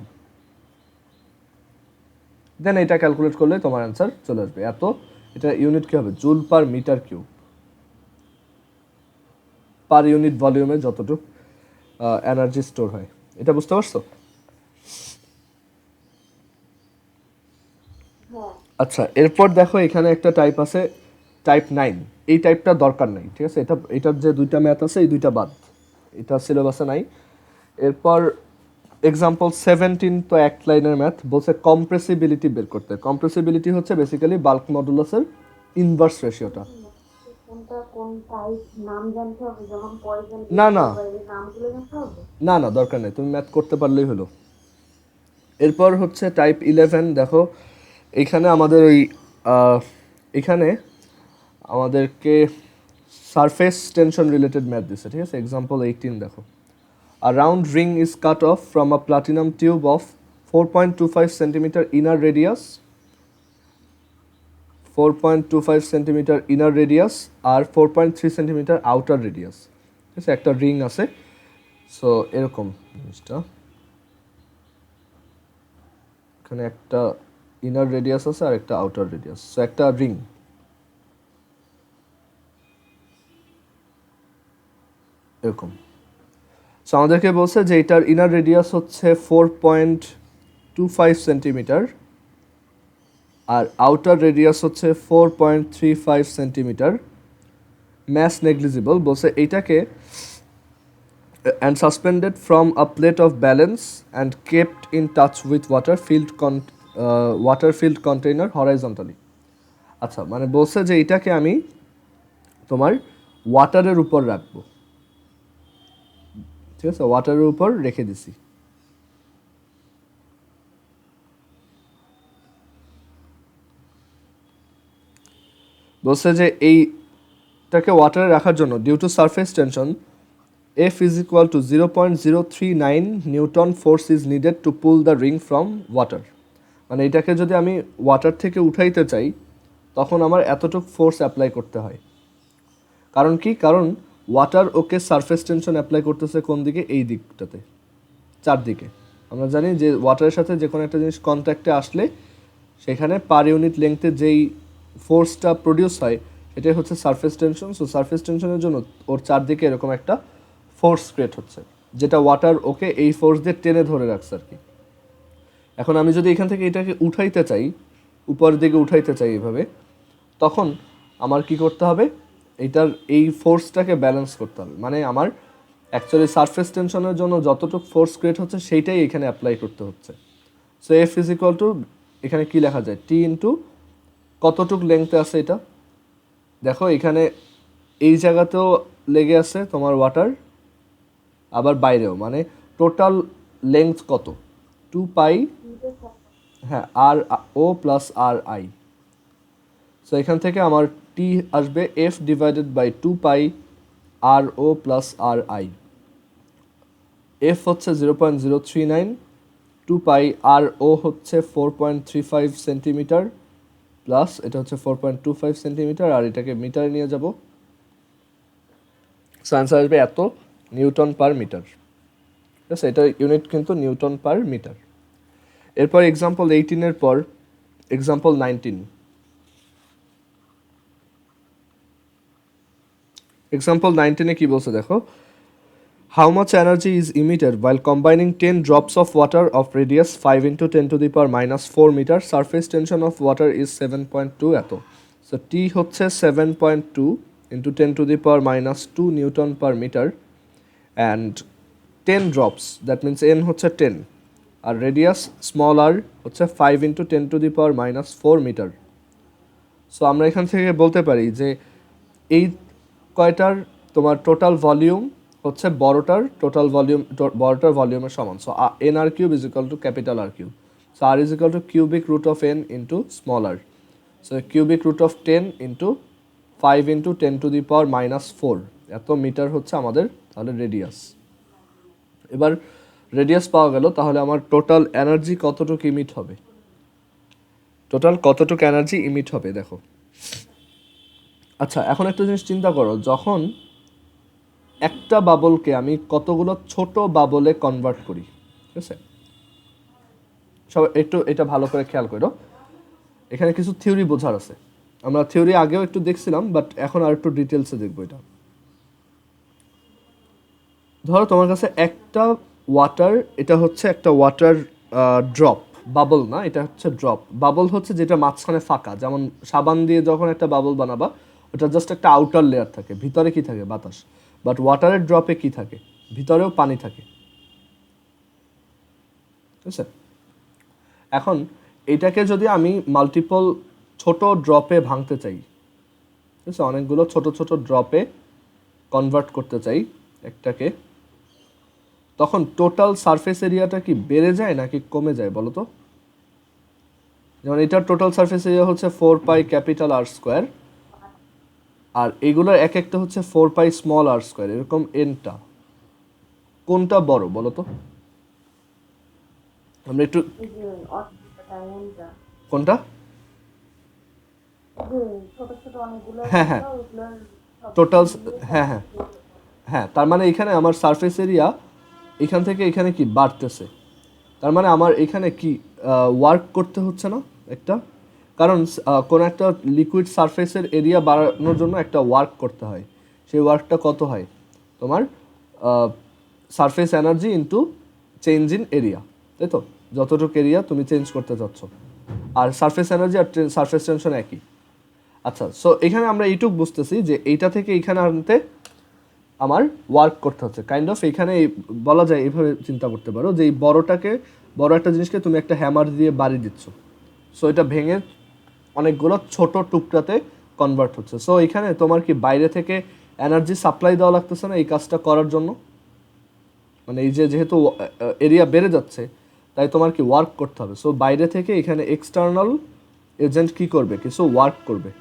দেন এটা ক্যালকুলেট করলে তোমার অ্যান্সার চলে আসবে। এত এটা ইউনিট কি হবে? Joule per metre cube, per unit ভলিউমে যতটুকু এনার্জি স্টোর হয়। এটা বুঝতে পারছো? আচ্ছা, এরপর দেখো এখানে একটা টাইপ আছে টাইপ 9। এই টাইপটা দরকার নাই, ঠিক আছে? এটার যে দুইটা ম্যাথ আছে এই দুইটা বাদ, এটা সিলেবাসে নাই। এরপর এক্সাম্পল 17, তো এক লাইনের ম্যাথ বলছে কম্প্রেসিবিলিটি বের করতে। কম্প্রেসিবিলিটি হচ্ছে বেসিক্যালি বাল্ক মডুলাসের ইনভার্স রেশিওটা। না না না না, দরকার নেই, তুমি ম্যাথ করতে পারলেই হলো। এরপর হচ্ছে টাইপ 11। দেখো এখানে আমাদের ওই এখানে আমাদেরকে সারফেস টেনশন রিলেটেড ম্যাথ দিচ্ছে, ঠিক আছে? এক্সাম্পল 18 দেখো, a round ring is cut off from a platinum tube of 4.25 centimeter inner radius, 4.25 centimeter inner radius R 4.3 centimeter outer radius, ঠিক আছে? একটা রিং আছে, সো এরকম জিনিসটা, এখানে একটা ইনার রেডিয়াস আছে আর একটা আউটার রেডিয়াস, সো একটা রিং। এরকম, সো আমাদেরকে বলছে যে এটার ইনার রেডিয়াস হচ্ছে 4.25 সেন্টিমিটার আর আউটার রেডিয়াস হচ্ছে 4.35 সেন্টিমিটার। ম্যাস নেগলিজিবল বলছে এইটাকে and suspended from a plate of balance and kept in touch with water filled container horizontally. আচ্ছা, মানে বলছে যে এটাকে আমি তোমার ওয়াটারের উপর রাখবো, ঠিক আছে? ওয়াটারের উপর রেখে দিছি। বলছে যে এইটাকে ওয়াটারে রাখার জন্য due to surface tension F is equal to 0.039 Newton force is needed to pull the ring from water. মানে এটাকে যদি আমি ওয়াটার থেকে উঠাইতে চাই তখন আমার এতটুকু ফোর্স অ্যাপ্লাই করতে হয়। কারণ কি? কারণ ওয়াটার ওকে সারফেস টেনশন অ্যাপ্লাই করতেছে কোন দিকে? এই দিকটাতে, চারদিকে। আমরা জানি যে ওয়াটারের সাথে যে কোনো একটা জিনিস কন্ট্যাক্টে আসলে সেখানে পার ইউনিট লেংথে যেই ফোর্সটা প্রডিউস হয় এটাই হচ্ছে সারফেস টেনশন। সো সারফেস টেনশনের জন্য ওর চারদিকে এরকম একটা ফোর্স ক্রিয়েট হচ্ছে, যেটা ওয়াটার ওকে এই ফোর্স দিয়ে টেনে ধরে রাখছে আর কি। এখন আমি যদি এখান থেকে এটাকে উঠাইতে চাই, উপরের দিকে উঠাইতে চাই এইভাবে, তখন আমার কি করতে হবে, এইটার এই ফোর্সটাকে ব্যালেন্স করতে হবে। মানে আমার অ্যাকচুয়ালি সারফেস টেনশনের জন্য যতটুকু ফোর্স ক্রিয়েট হচ্ছে সেইটাই এখানে অ্যাপ্লাই করতে হচ্ছে। So F is equal two, এখানে কি লেখা যায়, টি ইন্টু কতটুক লেংথে আছে এটা দেখো, এখানে এই জায়গাতেও লেগে আছে তোমার ওয়াটার, আবার বাইরেও, মানে টোটাল লেংথ কত, 2 পাই, হ্যাঁ, R O plus R I. So এখান থেকে আমার টি আসবে F divided by 2 pi R O plus R I. F হচ্ছে 0.039, 2 পাই আর ও হচ্ছে 4.35 সেন্টিমিটার, প্লাস এটা হচ্ছে 4.25 সেন্টিমিটার, আর এটাকে মিটারে নিয়ে যাব। সো অ্যান্সার আসবে এত নিউটন পার মিটার। ঠিক আছে, এটার ইউনিট কিন্তু নিউটন পার মিটার। এরপর এক্সাম্পল 18-এর পর এক্সাম্পল 19। এক্সাম্পল 19-এ কি বলছে দেখো, how much energy is emitted while combining 10 drops of water of radius 5 into 10 to the power minus 4 meter, surface tension of water is 7.2 এত। সো টি হচ্ছে 7.2 into 10 to the power minus 2 newton per metre, and 10 drops, that means N হচ্ছে 10, আর radius small আর হচ্ছে 5 into 10 to the power minus 4 metre. So আমরা এখান থেকে বলতে পারি যে এই কয়টার তোমার টোটাল ভলিউম হচ্ছে বড়টার টোটাল ভলিউম, বড়টার ভলিউমের সমান। So N R cube is equal to capital R cube. So R is equal to cubic root of N into small R. So cubic root of 10 into 5 into 10 to the power minus 4, এত metre হচ্ছে আমাদের তাহলে radius. এবার radius পাওয়া গেল, তাহলে আমার total energy কতটুকু ইমিট হবে, টোটাল কতটুকু এনার্জি ইমিট হবে দেখো। আচ্ছা, এখন একটা জিনিস চিন্তা করো, যখন একটা বাবলকে আমি কতগুলো ছোট বাবলে কনভার্ট করি, ঠিক আছে, সব একটু এটা ভালো করে খেয়াল করো, এখানে কিছু থিওরি বোঝার আছে। আমরা থিওরি আগেও একটু দেখছিলাম, বাট এখন আর একটু ডিটেলসে দেখবো এটা। ধরো তোমার কাছে একটা ওয়াটার, এটা হচ্ছে একটা ওয়াটার ড্রপ, বাবল না, এটা হচ্ছে ড্রপ। বাবল হচ্ছে যেটা মাঝখানে ফাঁকা, যেমন সাবান দিয়ে যখন একটা বাবল বানাবা ওটা জাস্ট একটা আউটার লেয়ার থাকে, ভিতরে কি থাকে, বাতাস। বাট ওয়াটারের ড্রপে কি থাকে, ভিতরেও পানি থাকে, ঠিক আছে। এখন এটাকে যদি আমি মাল্টিপল ছোট ড্রপে ভাঙতে চাই, ঠিক আছে, অনেকগুলো ছোট ছোট ড্রপে কনভার্ট করতে চাই একটাকে, তখন টোটাল সারফেস এরিয়াটা কি বেড়ে যায় নাকি কমে যায় বলো তো? যেমন এটার টোটাল সারফেস এরিয়া হচ্ছে 4 পাই ক্যাপিটাল আর স্কোয়ার, আর এগুলোর এক একটা হচ্ছে 4 পাই স্মল আর স্কোয়ার, এরকম এনটা, কোনটা বড় বলো তো? আমরা একটু এই যে অর্ধেকটা কোনটা, যে ছোট ছোট অনেকগুলো হ্যাঁ হ্যাঁ ছিল, ওগুলোর সব টোটাল, মিলিয়ে হ্যাঁ হ্যাঁ হ্যাঁ, তার মানে এখানে আমার সারফেস এরিয়া এখান থেকে এখানে কি বাড়তেছে, তার মানে আমার এখানে কি ওয়ার্ক করতে হচ্ছে না একটা, কারণ কোনো একটা লিকুইড সারফেসের এরিয়া বাড়ানোর জন্য একটা ওয়ার্ক করতে হয়। সেই ওয়ার্কটা কত হয় তোমার, surface energy into change in area, তাই তো, যতটুকু এরিয়া তুমি চেঞ্জ করতে চাচ্ছ, আর সারফেস এনার্জি আর সারফেস টেনশন একই। আচ্ছা, সো এখানে আমরা এইটুক বুঝতেছি যে এইটা থেকে এইখানে আনতে আমার ওয়ার্ক করতে হচ্ছে কাইন্ড অফ। এখানে বলা যায় এইভাবে চিন্তা করতে পারো যে এই বড়টাকে, বড় একটা জিনিসকে তুমি একটা হ্যামার দিয়ে বাড়ি দিচ্ছ, সো এটা ভেঙে অনেকগুলো ছোট টুকরাতে কনভার্ট হচ্ছে। সো এখানে তোমার কি বাইরে থেকে এনার্জি সাপ্লাই দেওয়া লাগতেছে না এই কাজটা করার জন্য, মানে এই যে যেহেতু এরিয়া বেড়ে যাচ্ছে তাই তোমার কি ওয়ার্ক করতে হবে। সো বাইরে থেকে এখানে এক্সটার্নাল এজেন্ট কি করবে, কিছু ওয়ার্ক করবে।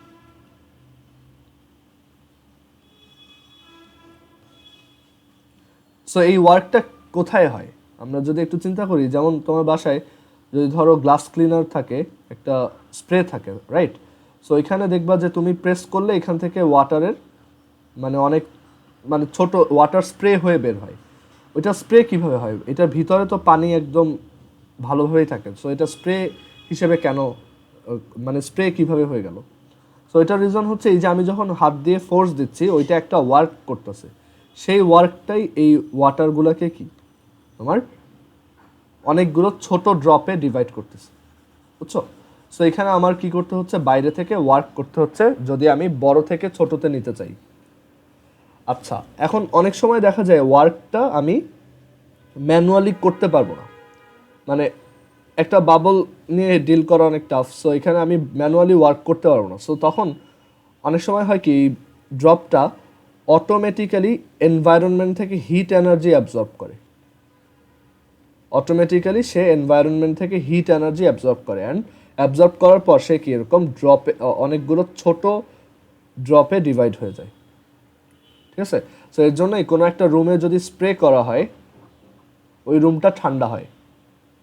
সো এই ওয়ার্কটা কোথায় হয় আমরা যদি একটু চিন্তা করি, যেমন তোমার বাসায় যদি ধরো গ্লাস ক্লিনার থাকে, একটা স্প্রে থাকে, রাইট। সো এখানে দেখবা যে তুমি প্রেস করলে এখান থেকে ওয়াটারের মানে অনেক মানে ছোট ওয়াটার স্প্রে হয়ে বের হয়। ওইটা স্প্রে কিভাবে হয়, এটার ভিতরে তো পানি একদম ভালোভাবেই থাকে, সো এটা স্প্রে হিসেবে কেন, মানে স্প্রে কিভাবে হয়ে গেল? সো এটার রিজন হচ্ছে এই যে আমি যখন হাত দিয়ে ফোর্স দিচ্ছি ওইটা একটা ওয়ার্ক করতেছে, সেই ওয়ার্কটাই এই ওয়াটারগুলোকে কি তোমার অনেকগুলো ছোট ড্রপে ডিভাইড করতেছে, বুঝছো? সো এখানে আমার কি করতে হচ্ছে, বাইরে থেকে ওয়ার্ক করতে হচ্ছে যদি আমি বড় থেকে ছোটতে নিতে চাই। আচ্ছা, এখন অনেক সময় দেখা যায় ওয়ার্কটা আমি ম্যানুয়ালি করতে পারবো না, মানে একটা বাবল নিয়ে ডিল করা অনেক টাফ। সো এখানে আমি ম্যানুয়ালি ওয়ার্ক করতে পারবো না। সো তখন অনেক সময় হয় কি, ড্রপটা অটোমেটিক্যালি এনভায়রনমেন্ট থেকে হিট এনার্জি অ্যাবজর্ব করে, অটোমেটিক্যালি সে এনভায়রনমেন্ট থেকে হিট এনার্জি অ্যাবজর্ব করে, অ্যান্ড অ্যাবজর্ব করার পর সে কি এরকম ড্রপে অনেকগুলো ছোট ড্রপে ডিভাইড হয়ে যায়, ঠিক আছে? সো এর জন্যই কোনো একটা রুমে যদি স্প্রে করা হয় ওই রুমটা ঠান্ডা হয়,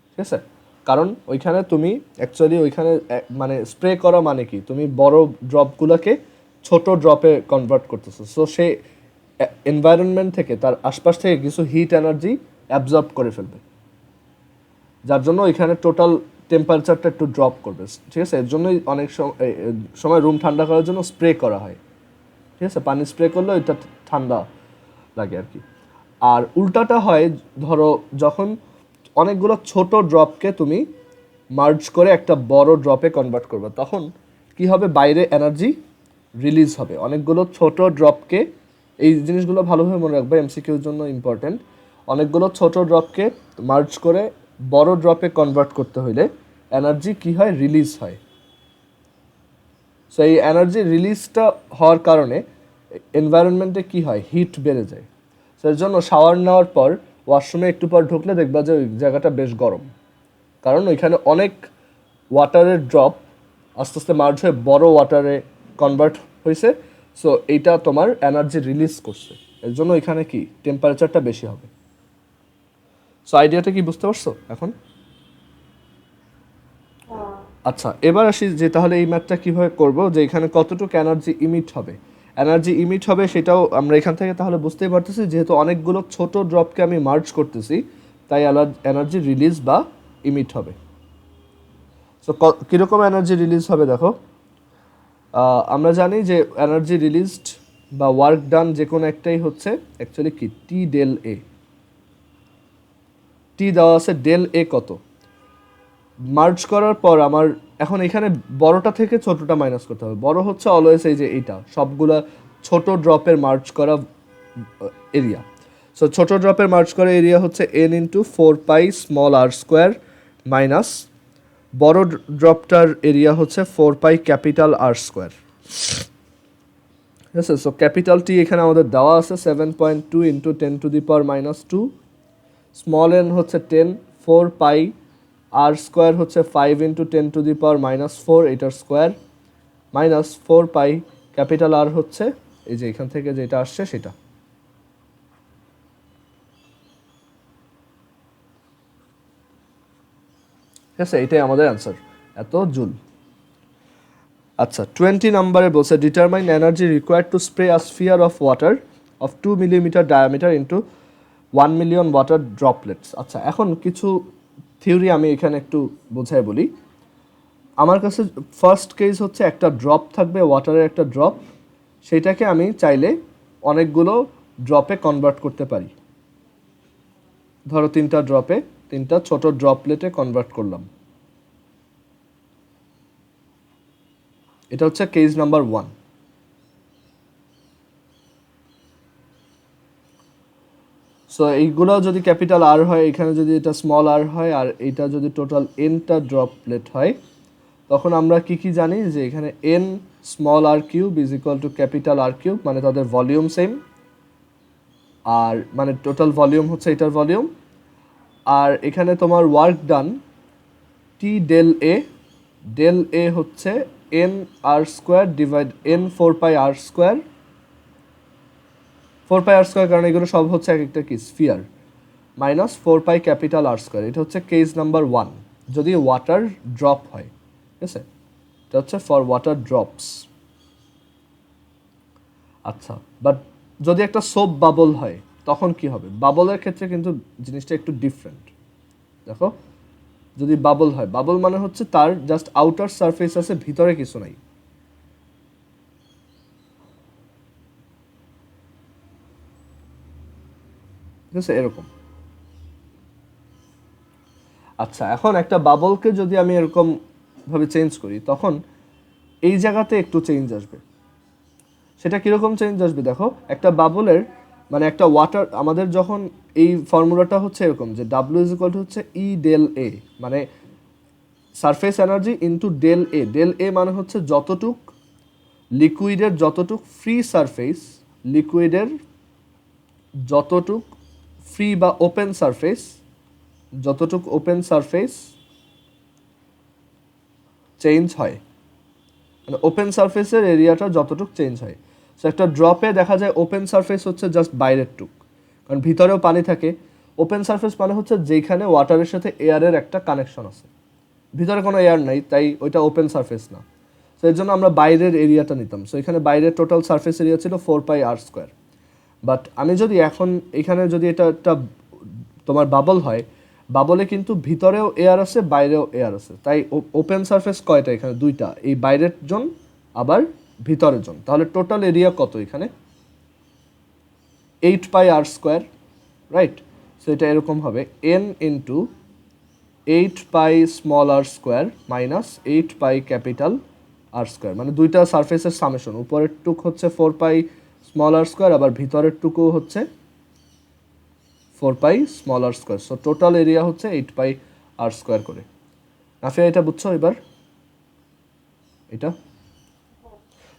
ঠিক আছে? কারণ ওইখানে তুমি অ্যাকচুয়ালি ওইখানে মানে স্প্রে করা মানে কি, তুমি বড় ড্রপগুলোকে ছোট ড্রপে কনভার্ট করতেছো। সো সে এনভায়রনমেন্ট থেকে তার আশপাশ থেকে কিছু হিট এনার্জি অ্যাবজর্ব করে ফেলবে, যার জন্য ওইখানে টোটাল টেম্পারেচারটা একটু ড্রপ করবে, ঠিক আছে? এর জন্যই অনেক সময় রুম ঠান্ডা করার জন্য স্প্রে করা হয়, ঠিক আছে? পানি স্প্রে করলে ওইটা ঠান্ডা লাগে আর কি। আর উল্টাটা হয়, ধরো যখন অনেকগুলো ছোট ড্রপকে তুমি মার্জ করে একটা বড় ড্রপে কনভার্ট করবে, তখন কি হবে, বাইরে এনার্জি রিলিজ হবে। অনেকগুলো ছোট ড্রপকে, এই জিনিসগুলো ভালোভাবে মনে রাখবে, এমসিকিউর জন্য ইম্পর্টেন্ট। অনেকগুলো ছোট ড্রপকে মার্জ করে বড় ড্রপে কনভার্ট করতে হইলে এনার্জি কি হয়, রিলিজ হয়। সো এই এনার্জি রিলিজটা হওয়ার কারণে এনভায়রনমেন্টে কি হয়, হিট বেড়ে যায়। সো এর জন্য শাওয়ার নেওয়ার পর ওয়াশরুমে একটু পর ঢুকলে দেখবা যে ওই জায়গাটা বেশ গরম, কারণ ওইখানে অনেক ওয়াটারের ড্রপ আস্তে আস্তে মার্জ হয়ে বড় ওয়াটারে কনভার্ট হয়েছে। সো এইটা তোমার এনার্জি রিলিজ করছে, এর জন্য এখানে কি টেম্পারেচারটা বেশি হবে। সো আইডিয়াটা কি বুঝতে পারছো এখন? হ্যাঁ। আচ্ছা, এবার আসি যে তাহলে এই ম্যাথটা কীভাবে করব, যে এখানে কতটুকু এনার্জি ইমিট হবে। এনার্জি ইমিট হবে সেটাও আমরা এখান থেকে তাহলে বুঝতেই পারতেছি, যেহেতু অনেকগুলো ছোট ড্রপকে আমি মার্জ করতেছি তাই এনার্জি রিলিজ বা ইমিট হবে। সো কীরকম এনার্জি রিলিজ হবে দেখো, আমরা জানি যে এনার্জি রিলিজড বা ওয়ার্ক ডান যে কোনো একটাই হচ্ছে অ্যাকচুয়ালি কি টি ডেল এ। টি দেওয়া আছে, ডেল এ কত, মার্জ করার পর আমার এখন এখানে বড়টা থেকে ছোটটা মাইনাস করতে হবে। বড় হচ্ছে অলওয়েজ এই যে এইটা, সবগুলা ছোট ড্রপের মার্জ করা এরিয়া। সো ছোট ড্রপের মার্জ করা এরিয়া হচ্ছে এন ইন্টু 4 পাই স্মল আর স্কোয়ার মাইনাস বড় ড্রপটার এরিয়া হচ্ছে 4 পাই ক্যাপিটাল আর স্কোয়ার, ঠিক আছে? সো ক্যাপিটাল টি এখানে আমাদের দেওয়া আছে 7.2 ইন্টু 10⁻², স্মল এন হচ্ছে 10, 4 পাই আর স্কোয়ার হচ্ছে 5 ইন্টু 10⁻⁻4 এটার square, minus 4 pi capital R হচ্ছে এই যে এখান থেকে যেটা আসছে সেটা। ঠিক আছে, এটাই আমাদের অ্যান্সার, এত জুল। আচ্ছা, 20 নম্বরে বলছে determine energy required to spray a sphere of water of 2 millimetre diameter into 1 million water droplets. আচ্ছা, এখন কিছু থিওরি আমি এখানে একটু বোঝাই বলি। আমার কাছে ফার্স্ট কেস হচ্ছে একটা ড্রপ থাকবে, ওয়াটারের একটা ড্রপ, সেইটাকে আমি চাইলে অনেকগুলো ড্রপে কনভার্ট করতে পারি। ধরো 3টা ড্রপে, 3টা ছোট ড্রপলেটে কনভার্ট করলাম। এটা হচ্ছে কেস নাম্বার 1। সো এইগুলো যদি ক্যাপিটাল আর হয়, এখানে যদি এটা স্মল আর হয়, আর এটা যদি টোটাল এনটা ড্রপলেট হয়, তখন আমরা কি জানি যে এখানে N small R cube is equal to capital R cube, মানে তাদের ভলিউম সেম, আর মানে টোটাল ভলিউম হচ্ছে এটার ভলিউম। আর এখানে তোমার work done T del A হচ্ছে N R square divide N 4 pi R square, 4 pi R square, কারণ এগুলো সব হচ্ছে এক একটা কি sphere, minus 4 pi capital R square. এটা হচ্ছে কেস নাম্বার 1 যদি ওয়াটার ড্রপ হয়, ঠিক আছে? এটা হচ্ছে ফর ওয়াটার ড্রপস। আচ্ছা, বাট যদি একটা সোপ বাবল হয় তখন কি হবে? বাবলের ক্ষেত্রে কিন্তু জিনিসটা একটু ডিফারেন্ট। দেখো, যদি বাবল হয়, বাবল মানে হচ্ছে তার জাস্ট আউটার সারফেস আছে, ভিতরে কিছু নাই। ঠিক আছে, এরকম। আচ্ছা, এখন একটা বাবলকে যদি আমি এরকম ভাবে চেঞ্জ করি, তখন এই জায়গাতে একটু চেঞ্জ আসবে। সেটা কিরকম চেঞ্জ আসবে দেখো, একটা বাবলের মানে একটা ওয়াটার, আমাদের যখন এই ফর্মুলাটা হচ্ছে এরকম যে ডাব্লিউ ইজ ইকুয়াল টু হচ্ছে ই ডেল এ, মানে সারফেস এনার্জি ইন্টু ডেল এ। ডেল এ মানে হচ্ছে যতটুক লিকুইডের যতটুক ফ্রি সারফেস, লিকুইডের যতটুক ফ্রি বা ওপেন সারফেস, যতটুক ওপেন সারফেস চেঞ্জ হয়, মানে ওপেন সারফেসের এরিয়াটা যতটুক চেঞ্জ হয়। সো একটা ড্রপে দেখা যায় ওপেন সারফেস হচ্ছে জাস্ট বাইরের টুক, কারণ ভিতরেও পানি থাকে। ওপেন সারফেস মানে হচ্ছে যেখানে ওয়াটারের সাথে এয়ারের একটা কানেকশন আছে, ভিতরে কোনো এয়ার নাই, তাই ওইটা ওপেন সারফেস না। সো এর জন্য আমরা বাইরের এরিয়াটা নিতাম। সো এখানে বাইরের টোটাল সারফেস এরিয়া ছিল 4πr²। বাট আমি যদি এখন এখানে যদি এটা একটা তোমার বাবল হয়, বাবলে কিন্তু ভিতরেও এয়ার আছে, বাইরেও এয়ার আছে, তাই ওপেন সারফেস কয়টা এখানে? দুইটা, এই বাইরের জন আবার ভিতরের জন। তাহলে টোটাল এরিয়া কত এখানে? 8πr², right? সো এটা এরকম হবে n into 8πr² minus 8πR², মানে দুইটা সারফেসের সামেশন। উপরের টুক হচ্ছে 4πr², আবার ভিতরের টুকু হচ্ছে 4πr²। সো টোটাল এরিয়া হচ্ছে 8πr² করে। নাফিয়া, এটা বুঝছো এবার? এটা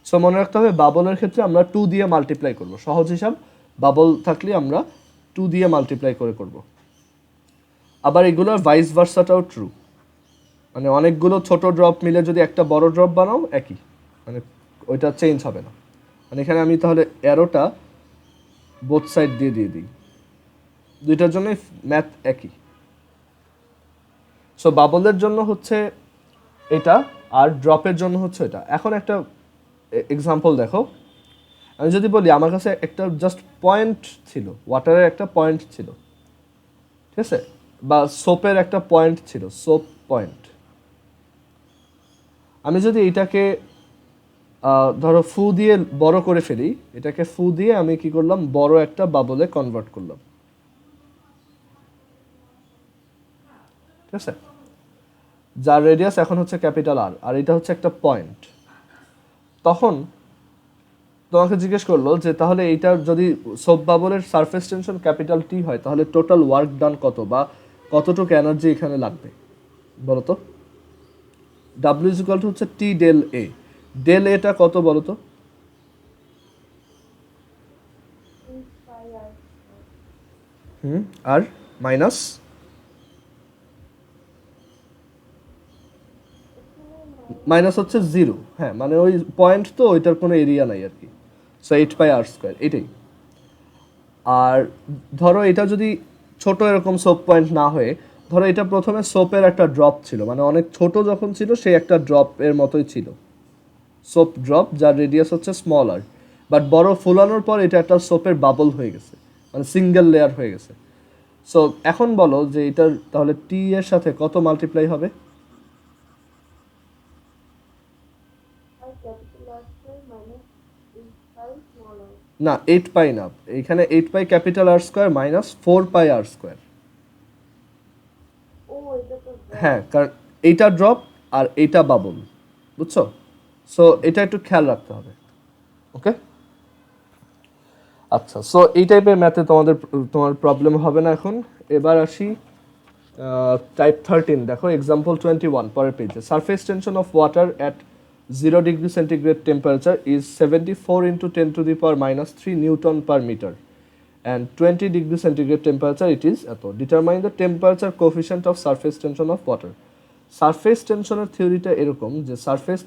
সো মনে রাখতে হবে, বাবলের ক্ষেত্রে আমরা 2 দিয়ে মাল্টিপ্লাই করব। সহজ হিসাব, বাবল থাকলে আমরা 2 দিয়ে মাল্টিপ্লাই করে করব। আবার এগুলোর ভাইস ভার্সাটাও ট্রু, মানে অনেকগুলো ছোট ড্রপ মিলে যদি একটা বড় ড্রপ বানাও, একই, মানে ওইটা চেঞ্জ হবে না। মানে এখানে আমি তাহলে অ্যারোটা বোথ সাইড দিয়ে দিই, দুইটার জন্যই ম্যাথ একই। সো বাবলের জন্য হচ্ছে এটা, আর ড্রপের জন্য হচ্ছে এটা। এখন একটা এক্সাম্পল দেখো, আমি যদি বলি আমার কাছে একটা জাস্ট পয়েন্ট ছিল, ওয়াটারের একটা পয়েন্ট ছিল, ঠিক আছে, বা সোপের একটা পয়েন্ট ছিল, সোপ পয়েন্ট। আমি যদি এটাকে ধরো ফু দিয়ে বড় করে ফেলি, এটাকে ফু দিয়ে আমি কি করলাম, বড় একটা বাবলে কনভার্ট করলাম, ঠিক আছে, যার রেডিয়াস এখন হচ্ছে ক্যাপিটাল আর, আর এটা হচ্ছে একটা পয়েন্ট। তখন তোমাকে জিজ্ঞেস করলো যে তাহলে এইটার যদি সোপ বাবলের সারফেস টেনশন ক্যাপিটাল টি হয়, তাহলে টোটাল ওয়ার্ক ডান কত, বা কতটুকু এনার্জি এখানে লাগবে বলো তো? ডাব্লিউ ইজ ইকুয়াল টু হচ্ছে টি ডেল এ। ডেল এটা কত বলো তো? 8πr²। আর মাইনাস মাইনাস হচ্ছে 0, হ্যাঁ, মানে ওই পয়েন্ট তো, ওইটার কোনো এরিয়া নাই আর কি। সো 8πr², এটাই। আর ধরো এটা যদি ছোট এরকম সোপ পয়েন্ট না হয়ে, ধরো এটা প্রথমে সোপের একটা ড্রপ ছিল, মানে অনেক ছোট যখন ছিল সেই একটা ড্রপের মতোই ছিল, সোপ ড্রপ, যার রেডিয়াস হচ্ছে স্মল আর। বাট বড় ফুলানোর পর এটা একটা সোপের বাবল হয়ে গেছে, মানে সিঙ্গেল লেয়ার হয়ে গেছে। সো এখন বলো যে এটার তাহলে টি এর সাথে কত মাল্টিপ্লাই হবে? না, 8π না, এখানে 8πR² মাইনাস 4πr²। ও, এটা তো হ্যাঁ, কারণ এইটা ড্রপ আর এইটা বাবল, বুঝছো? সো এটা একটু খেয়াল রাখতে হবে, ওকে? আচ্ছা, সো এই টাইপের ম্যাথে তোমার প্রবলেম হবে না এখন। এবার আসি টাইপ 13, দেখো এক্সাম্পল 21 পরের পেজে। Surface tension of water at 0 degree centigrade temperature is 74 into 10⁻³ newton per metre, and 20 degree centigrade temperature it is এত। Determine the temperature coefficient of surface tension of water. Surface টেনশনের থিওরিটা এরকম যে surface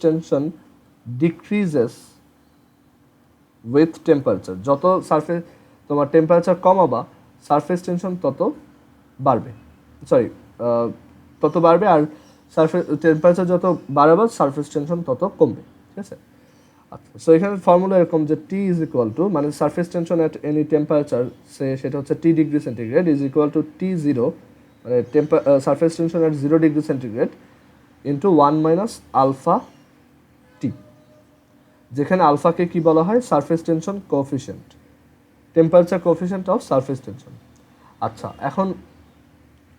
tension decreases with temperature. যত surface তোমার temperature কমাবা, surface tension তত বাড়বে, আর surface temperature যত বাড়াবে সারফেস টেনশন তত কমবে, ঠিক আছে? আচ্ছা, সো এখানে ফর্মুলা এরকম যে টি ইজ ইকুয়াল টু, মানে surface tension at any temperature, সেটা হচ্ছে T degree centigrade, is equal to T0, মানে surface tension at 0 degree centigrade into 1 minus alpha T, যেখানে আলফাকে কি বলা হয়? Surface tension coefficient. Temperature coefficient of surface tension. আচ্ছা, এখন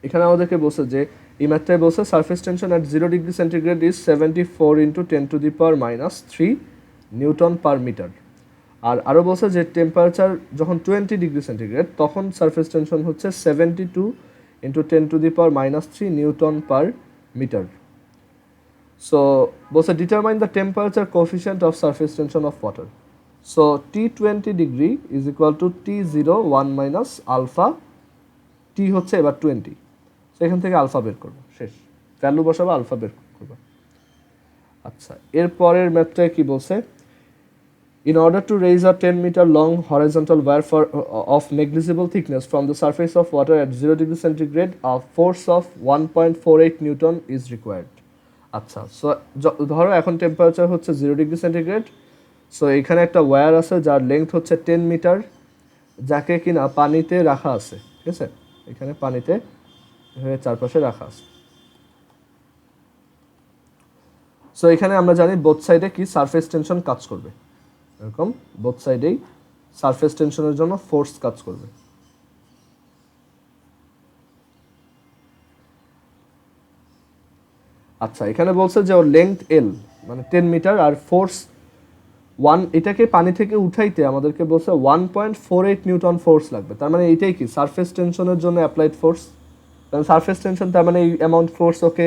এখানে আমাদেরকে বলছে যে এই ম্যাথটায় বলছে surface tension at 0 degree centigrade is 74 into 10⁻³ newton per metre. আর আরও বলছে যে টেম্পারেচার যখন 20 ডিগ্রি সেন্টিগ্রেড তখন সারফেস টেনশন হচ্ছে 72 into 10⁻³ newton per metre. So বলছে determine the temperature coefficient of surface tension of water. So T20 degree is equal to T0 1 minus alpha, T হচ্ছে এবার 20, so এখান থেকে আলফা বের করবো, শেষ ভ্যালু বসাবো, আলফা বের করবো। আচ্ছা, এরপরের ম্যাথটায় কি বলছে, in order to raise a 10 meter long horizontal wire of negligible thickness from the surface of water at 0 degree centigrade, a force of 1.48 Newton is required. আচ্ছা, সো ধরো এখন টেম্পারেচার হচ্ছে 0 ডিগ্রি সেন্টিগ্রেড, সো এখানে একটা wire আছে যার length হচ্ছে 10 metre, যাকে কিনা পানিতে রাখা আছে, ঠিক আছে, এখানে পানিতে চারপাশে রাখা আছে। সো এখানে আমরা জানি বোথ সাইডে কি সারফেস টেনশন কাজ করবে, এরকম বোথ সাইডেই সারফেস টেনশনের জন্য ফোর্স কাজ করবে। আচ্ছা, এখানে বলছে যে ওর লেংথ এল মানে 10 মিটার আর ফোর্স 1, এটাকে পানি থেকে উঠাইতে আমাদেরকে বলছে 1.48 নিউটন ফোর্স লাগবে। তার মানে এইটাই কি সারফেস টেনশনের জন্য অ্যাপ্লাইড ফোর্স, কারণ সারফেস টেনশন তার মানে এই অ্যামাউন্ট ফোর্স ওকে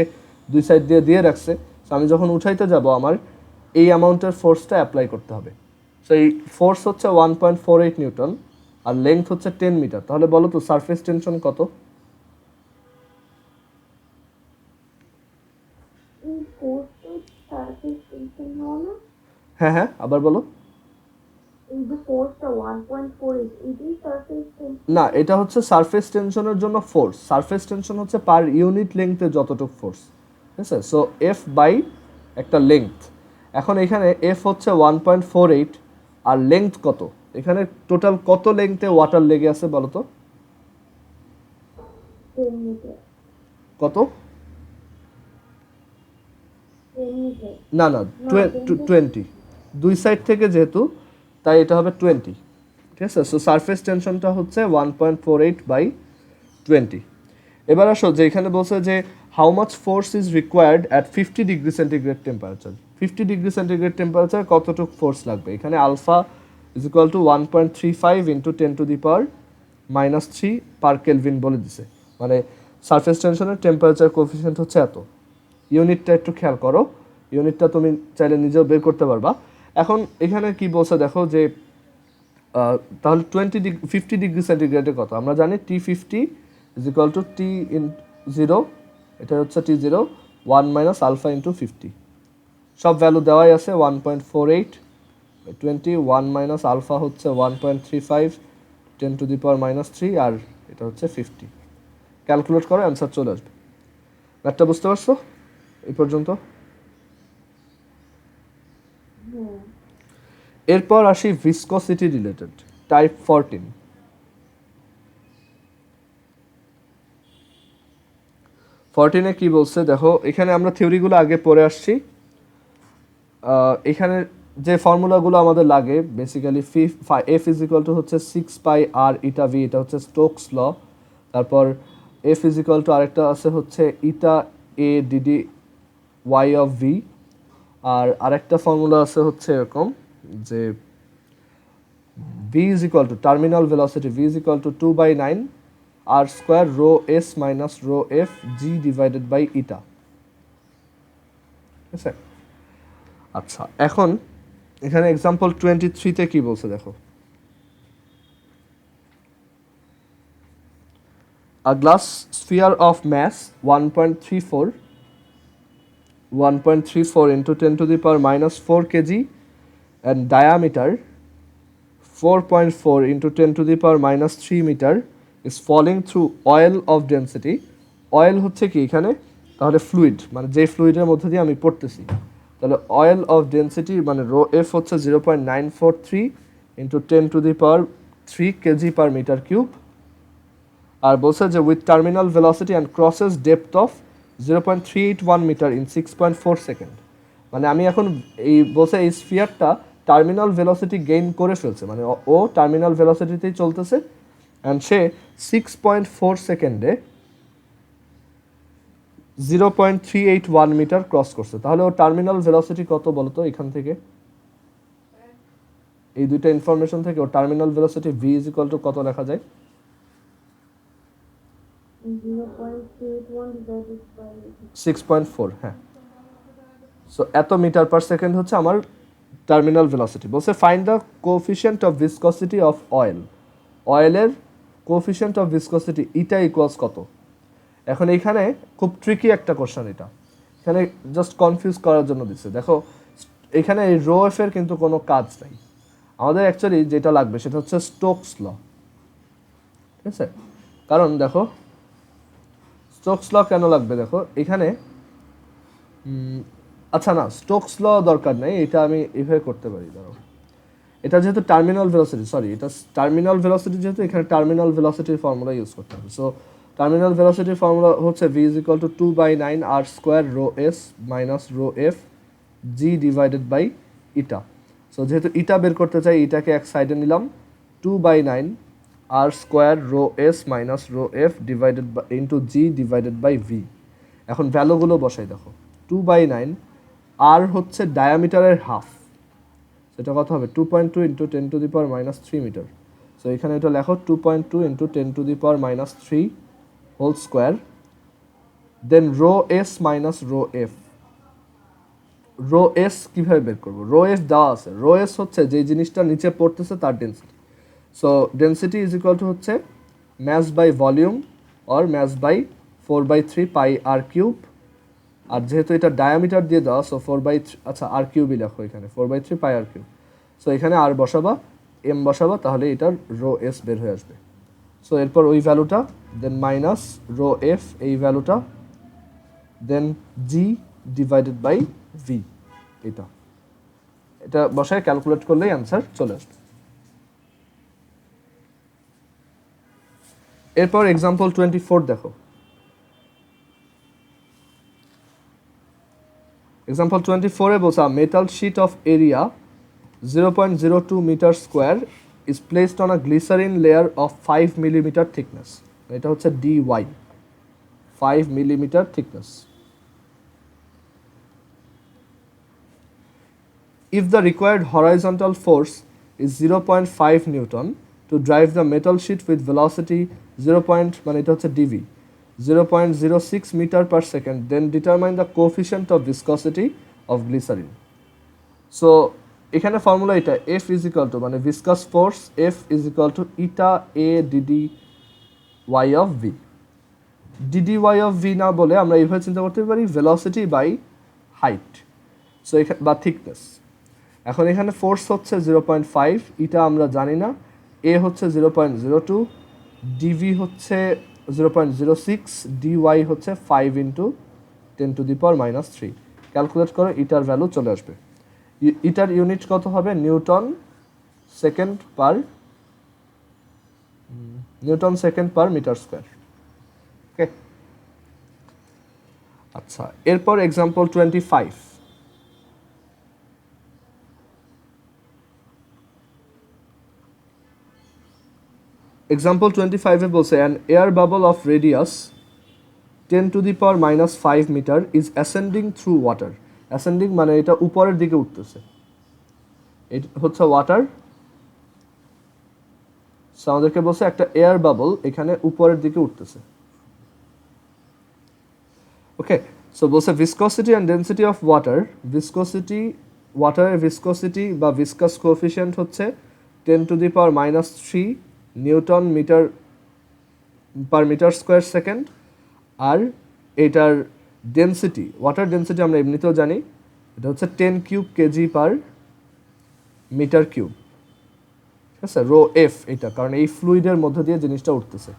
দুই সাইড দিয়ে রাখছে। সো আমি যখন উঠাইতে যাব আমার এই অ্যামাউন্টের ফোর্সটা অ্যাপ্লাই করতে হবে। সো এই ফোর্স হচ্ছে 1.48 নিউটন আর লেংথ হচ্ছে 10 মিটার। তাহলে বলো তো সারফেস টেনশন কত? হ্যাঁ হ্যাঁ, আবার বলো। না, এটা হচ্ছে সারফেস টেনশনের জন্য ফোর্স। সারফেস টেনশন হচ্ছে পার ইউনিট লেংথে যতটুকু ফোর্স, ঠিক আছে। সো এফ বাই একটা লেংথ। এখন এখানে এফ হচ্ছে 1.48 আর লেংথ কত, এখানে টোটাল কত লেংথে ওয়াটার লেগে আছে বলো তো? কত? না না, 20, দুই সাইড থেকে যেহেতু তাই এটা হবে 20, ঠিক আছে। সো সারফেস টেনশনটা হচ্ছে 1.48 বাই 20। এবার আসো যে এখানে বলছে যে how much force is required at 50 degree centigrade temperature. 50 degree centigrade temperature কতটুকু ফোর্স লাগবে? এখানে alpha is equal to 1.35 into 10⁻³ per kelvin বলে দিছে। মানে সারফেস টেনশনের টেম্পারেচার কোএফিসিয়েন্ট হচ্ছে এত। ইউনিটটা একটু খেয়াল করো, ইউনিটটা তুমি চাইলে নিজেও বের করতে পারবা। এখন এখানে কি বলছে দেখো যে তাহলে 50 ডিগ্রি সেন্টিগ্রেডে কত? আমরা জানি T50 is equal to T0, এটা হচ্ছে T0 1 মাইনাস আলফা ইন্টু 50। সব ভ্যালু দেওয়াই আছে, 1.48 20, 1 মাইনাস আলফা হচ্ছে 1.35 10⁻³ আর এটা হচ্ছে 50। ক্যালকুলেট করো, অ্যান্সার চলে আসবে। ম্যাথটা বুঝতে পারছো এই পর্যন্ত? এরপর আসি ভিসকসিটি রিলেটেড, টাইপ 14। ফোরটিনে কি বলছে দেখো, এখানে আমরা থিওরিগুলো আগে পড়ে আসছি। এখানে যে ফর্মুলাগুলো আমাদের লাগে basically F is equal to হচ্ছে 6πr ইটা ভি, এটা হচ্ছে স্টোকস ল। তারপর এফ ইজ ইকুয়াল টু আরেকটা আছে হচ্ছে eta A DD Y of V. আর আরেকটা ফর্মুলা আছে হচ্ছে এরকম যে V is equal to terminal velocity, V is equal to 2/9 R square rho S minus rho F G divided by eta, ঠিক আছে। আচ্ছা, এখন এখানে এক্সাম্পল 23-তে কি বলছে দেখো, a glass sphere of mass 1.34 into 10⁻⁴ kg and diameter 4.4 into 10⁻³ meter is falling through oil of density. Oil হচ্ছে কি এখানে, তাহলে ফ্লুইড, মানে যে ফ্লুইডের মধ্যে দিয়ে আমি পড়তেছি, তাহলে অয়েল অফ ডেন্সিটি মানে রো এফ হচ্ছে 0.943 into 10⁻³ kg per metre cube. আর বলছে যে with terminal velocity and crosses depth of 0.381 metre in 6.4 second. মানে আমি এখন এই বলছে এই স্ফিয়ারটা টার্মিনাল ভেলোসিটি গেইন করে ফেলছে, মানে ও টার্মিনাল ভেলোসিটিতেই চলতেছে অ্যান্ড সে 6.4 সেকেন্ডে 0.381 মিটার ক্রস করছে। তাহলে ও টার্মিনাল ভেলোসিটি কত বলতো এখান থেকে, এই দুইটা ইনফরমেশন থেকে ও terminal velocity v is equal to কত লেখা যায়? 6.4, হ্যাঁ। সো এত মিটার পার সেকেন্ড হচ্ছে আমার টার্মিনাল ভেলোসিটি। বলছে find the coefficient of viscosity of oil. অয়েলের coefficient of viscosity eta equals কত? এখন এইখানে খুব ট্রিকি একটা কোশ্চেন, এটা এখানে জাস্ট কনফিউজ করার জন্য দিচ্ছে। দেখো এখানে এই রো এফ এর কিন্তু কোনো কাজ নাই, আমাদের অ্যাকচুয়ালি যেটা লাগবে সেটা হচ্ছে স্টোকস ল, ঠিক আছে? কারণ দেখো স্টোকস ল কেন লাগবে, দেখো এখানে আচ্ছা না, স্টোকস ল দরকার নেই, এটা আমি এইভাবে করতে পারি। ধরো এটা যেহেতু টার্মিনাল ভেলোসিটি, সরি এটা টার্মিনাল ভেলোসিটি, যেহেতু এখানে টার্মিনাল ভেলোসিটির ফর্মুলা ইউজ করতে হবে। সো টার্মিনাল ভেলোসিটির ফর্মুলা হচ্ছে v is equal to 2/9 r square rho S minus rho F G divided by eta. So যেহেতু ইটা বের করতে চাই, ইটাকে এক সাইডে নিলাম, 2/9 r square rho S minus rho F divided by into G divided by V. এখন ভ্যালুগুলো বসাই, দেখো 2/9 আর হচ্ছে ডায়ামিটারের হাফ, সেটা কত হবে 2.2 into 10 to the power minus 3 metre. So এখানে এটা লেখো 2.2 into 10 to the power minus 3 whole square, then rho S minus rho F. Rho S কীভাবে বের করবো? রো এস দেওয়া আছে, রো এস হচ্ছে যে জিনিসটা নিচে পড়তেছে তার density. So density is equal to হচ্ছে mass by volume or mass by 4/3 pi R cube. আর যেহেতু এটা ডায়ামিটার দিয়ে দেওয়া, সো 4/3, আচ্ছা আর কিউবই লেখো এখানে, 4/3 পাই আর কিউব। সো এখানে আর বসাবা, এম বসাবা, তাহলে এটার রো এস বের হয়ে আসবে। সো এরপর ওই ভ্যালুটা, দেন মাইনাস রো এফ এই ভ্যালুটা, দেন জি ডিভাইডেড বাই ভি, এটা বসায় ক্যালকুলেট করলেই অ্যান্সার চলে আসবে। এরপর এক্সাম্পল 24 দেখো। এক্সাম্পল 24 এ বলছে metal sheet of area 0.02 metre square is placed on a glycerine layer of 5 millimetre thickness. এটা হচ্ছে DY, 5 millimetre thickness. If the required horizontal force is 0.5 Newton to drive the metal sheet with velocity 0. মানে এটা হচ্ছে dv 0.06 meter per second, then determine the coefficient of viscosity of glycerin. So এখানে formula এটা F is equal to মানে viscous force F is equal to eta a dd y of v. dy of v না বলে আমরা এইভাবে চিন্তা করতে পারি velocity by height, সো বা thickness। এখন এখানে ফোর্স হচ্ছে 0.5, এটা আমরা জানি না, এ হচ্ছে 0.02, ডিভি হচ্ছে 0.06, ডিওয়াই হচ্ছে 5 into 10 to the power minus 3। Calculate করো, ইটার ভ্যালু চলে আসবে। ইটার ইউনিট কত হবে? Newton second per metre square. Okay, আচ্ছা এরপর এক্সাম্পল 25। Example 25 এ বলছে an air bubble of radius 10 to the power minus 5 meter is ascending through water. Ascending মানে এটা উপরের দিকে উঠতেছে, এটা হচ্ছে ওয়াটার। সো আমাদেরকে বলছে একটা এয়ার বাবল এখানে উপরের দিকে উঠতেছে। ওকে, সো বলছে viscosity and density of water, ওয়াটারের ভিসকসিটি বা ভিসকাস কোএফিশিয়েন্ট হচ্ছে 10 to the power minus 3 newton metre per metre square second. আর এটার ডেন্সিটি, ওয়াটার ডেন্সিটি আমরা এমনিতেও জানি, এটা হচ্ছে 10 cube KG per metre cube, ঠিক আছে? রো এফ এটা, কারণ এই ফ্লুইডের মধ্যে দিয়ে জিনিসটা উঠতেছে।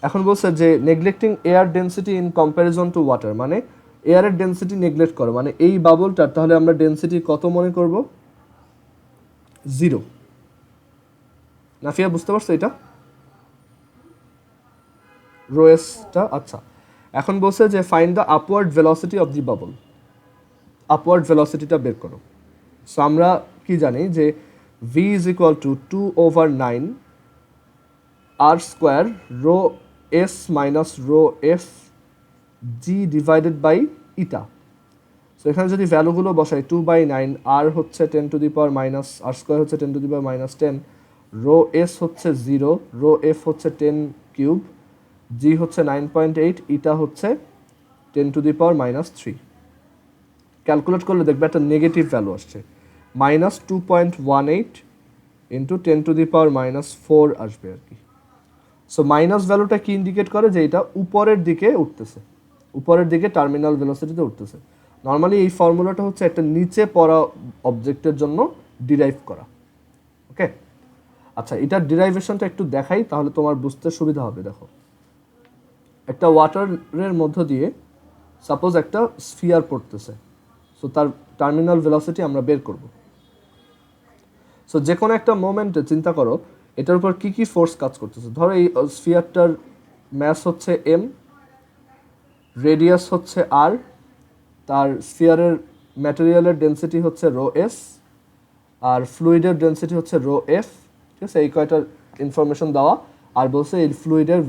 এখন বলছে যে neglecting air density in comparison two water, মানে এয়ারের ডেন্সিটি নেগলেক্ট করো, মানে এই বাবলটার তাহলে আমরা ডেন্সিটি কত মনে করব? 0। নাফিয়া বুঝতে পারছো এটা রোয়েসটা? আচ্ছা, এখন বলছে যে find the upward velocity of the bubble, upward ভেলোসিটিটা বের করো। সো আমরা কি জানি যে v is equal to 2/9 r square rho S minus rho F G divided by eta. So এখানে যদি ভ্যালুগুলো বসাই 2/9, আর হচ্ছে 10 to the power minus r square হচ্ছে 10 to the power minus 10, rho S হচ্ছে 0, রো এফ হচ্ছে 10 cube, জি হচ্ছে 9.8, ইটা হচ্ছে 10 to the power minus 3। Calculate করলে দেখবে একটা নেগেটিভ ভ্যালু আসছে, minus 2.18 into 10 to the power minus 4 আসবে আর কি। সো মাইনাস ভ্যালুটা কি ইন্ডিকেট করে যে এটা উপরের দিকে উঠতেছে, উপরের দিকে টার্মিনাল ভেলোসিটিতে উঠতেছে। নর্মালি এই ফর্মুলাটা হচ্ছে একটা নিচে পড়া অবজেক্টের জন্য ডিরাইভ করা। ওকে, আচ্ছা এটার ডিরাইভেশনটা একটু দেখাই তাহলে তোমার বুঝতে সুবিধা হবে। দেখো, একটা ওয়াটারের মধ্য দিয়ে সাপোজ একটা স্ফিয়ার পড়তেছে, সো তার টার্মিনাল ভেলোসিটি আমরা বের করব। সো যে কোনো একটা মোমেন্টে চিন্তা করো এটার উপর কি কি ফোর্স কাজ করতেছে। ধরো এই স্ফিয়ারটার ম্যাস হচ্ছে এম, রেডিয়াস হচ্ছে আর, তার স্ফিয়ারের ম্যাটেরিয়ালের ডেন্সিটি হচ্ছে রো এস, আর ফ্লুইডের ডেন্সিটি হচ্ছে রো এফ। ঠিক আছে, এই কয়টার ইনফরমেশন দেওয়া, আর বলছে এই ফ্লুইডের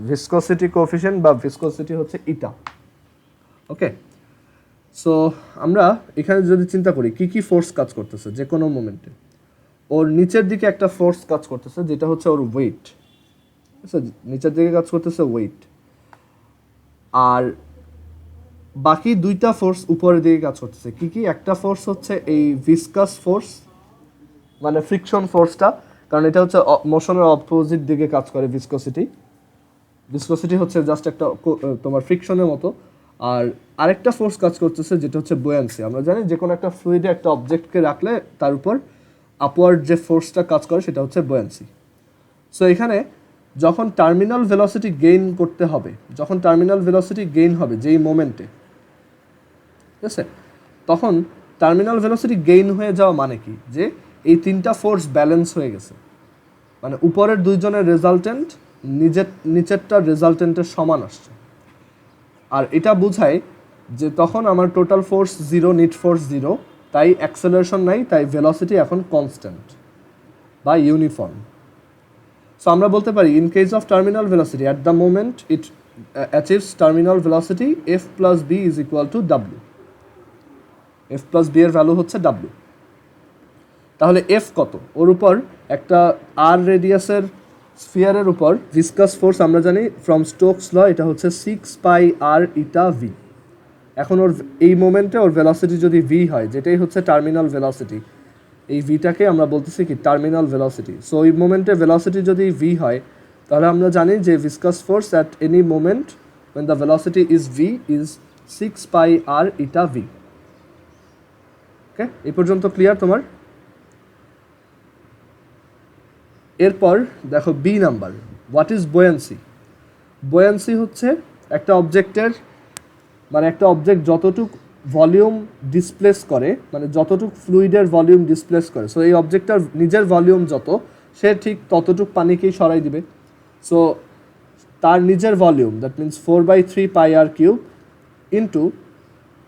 ভিসকোসিটি কোএফিশিয়েন্ট বা ভিসকোসিটি হচ্ছে ইটা। ওকে, সো আমরা এখানে যদি চিন্তা করি কি কি ফোর্স কাজ করতেছে যে কোনো মোমেন্টে, ওর নিচের দিকে একটা ফোর্স কাজ করতেছে যেটা হচ্ছে ওর ওয়েট। ঠিক আছে, নিচের দিকে কাজ করতেছে ওয়েট, আর বাকি দুইটা ফোর্স উপরের দিকে কাজ করতেছে। কি কি? একটা ফোর্স হচ্ছে এই ভিসকাস ফোর্স, মানে ফ্রিকশন ফোর্সটা, কারণ এটা হচ্ছে মোশনের অপোজিট দিকে কাজ করে ভিসকোসিটি। ভিসকোসিটি হচ্ছে জাস্ট একটা তোমার ফ্রিকশনের মতো। আর আরেকটা ফোর্স কাজ করতেছে যেটা হচ্ছে বুয়ান্সি। আমরা জানি যে কোনো একটা ফ্লুইডে একটা অবজেক্টকে রাখলে তার উপর আপওয়ার্ড যে ফোর্সটা কাজ করে সেটা হচ্ছে বুয়ান্সি। সো এখানে যখন টার্মিনাল ভেলোসিটি গেইন করতে হবে, যখন টার্মিনাল ভেলোসিটি গেইন হবে যেই মোমেন্টে, ঠিক আছে, তখন টার্মিনাল ভেলোসিটি গেইন হয়ে যাওয়া মানে কি, যে এই তিনটা ফোর্স ব্যালেন্স হয়ে গেছে, মানে উপরের দুইজনের রেজাল্টেন্ট নিচেরটা রেজাল্টেন্টের সমান আসছে। আর এটা বোঝায় যে তখন আমার টোটাল ফোর্স 0, নিট ফোর্স 0, তাই অ্যাক্সেলারেশন নাই, তাই ভেলোসিটি এখন কনস্ট্যান্ট বা ইউনিফর্ম। সো আমরা বলতে পারি in case of terminal velocity at the moment it achieves terminal velocity F plus B is equal to W. F plus B এর value হচ্ছে ডাব্লিউ। তাহলে এফ কত? ওর উপর একটা আর রেডিয়াসের স্ফিয়ারের উপর ভিসকাস ফোর্স আমরা জানি ফ্রম স্টোকস ল, এটা হচ্ছে 6 πr ইটা ভি। এখন ওর এই মোমেন্টে ওর ভেলোসিটি যদি ভি হয়, যেটাই হচ্ছে টার্মিনাল ভেলোসিটি, এই ভিটাকে আমরা বলতেছি কি টার্মিনাল ভেলোসিটি। সো এই মোমেন্টে ভেলোসিটি যদি ভি হয়, তাহলে আমরা জানি যে viscous force at any moment when the velocity is v is 6 πr eta V. Okay, এই পর্যন্ত ক্লিয়ার তোমার? এরপর দেখো B number, what is buoyancy. Buoyancy হচ্ছে একটা অবজেক্টের, মানে একটা অবজেক্ট যতটুক ভলিউম ডিসপ্লেস করে, মানে যতটুক ফ্লুইডের ভলিউম ডিসপ্লেস করে, সো এই অবজেক্টটার নিজের ভলিউম যত, সে ঠিক ততটুক পানিকেই সরাই দিবে। সো তার নিজের volume, that means 4/3 πr³ into,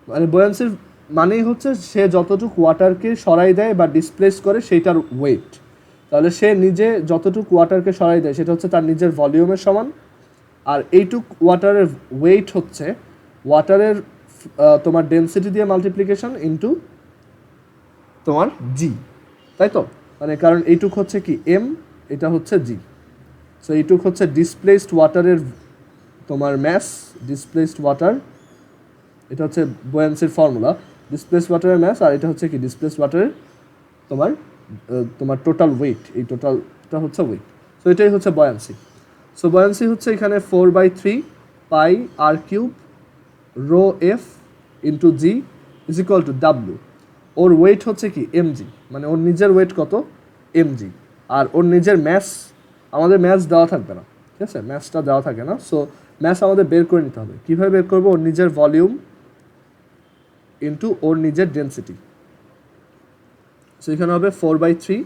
মানে বুয়ান্সির মানেই হচ্ছে সে যতটুক ওয়াটারকে সরাই দেয় বা ডিসপ্লেস করে সেইটার ওয়েট। তাহলে সে নিজে যতটুক ওয়াটারকে সরাই দেয় সেটা হচ্ছে তার নিজের ভলিউমের সমান, আর এইটুক ওয়াটারের ওয়েট হচ্ছে ওয়াটারের তোমার ডেন্সিটি দিয়ে মাল্টিপ্লিকেশন ইন্টু তোমার জি, তাই তো? মানে কারণ এইটুক হচ্ছে কি এম, এটা হচ্ছে জি। সো এইটুক হচ্ছে ডিসপ্লেসড ওয়াটারের তোমার ম্যাস, ডিসপ্লেসড ওয়াটার, এটা হচ্ছে বুয়ান্সির ফর্মুলা, ডিসপ্লেসড ওয়াটারের ম্যাস, আর এটা হচ্ছে কি ডিসপ্লেসড ওয়াটারের তোমার টোটাল ওয়েট, এই টোটালটা হচ্ছে ওয়েট। সো এটাই হচ্ছে বুয়ান্সি। সো বুয়ান্সি হচ্ছে এখানে 4/3 πr³ rho F into G is equal to W. ওর ওয়েট হচ্ছে কি এমজি, মানে ওর নিজের ওয়েট কত? এমজি। আর ওর নিজের ম্যাস, আমাদের ম্যাস দেওয়া থাকবে না, ঠিক আছে, ম্যাসটা দেওয়া থাকে না। সো ম্যাস আমাদের বের করে নিতে হবে। কীভাবে বের করবো? ওর নিজের ভলিউম ইন্টু ওর নিজের ডেন্সিটি। সো এখানে হবে 4/3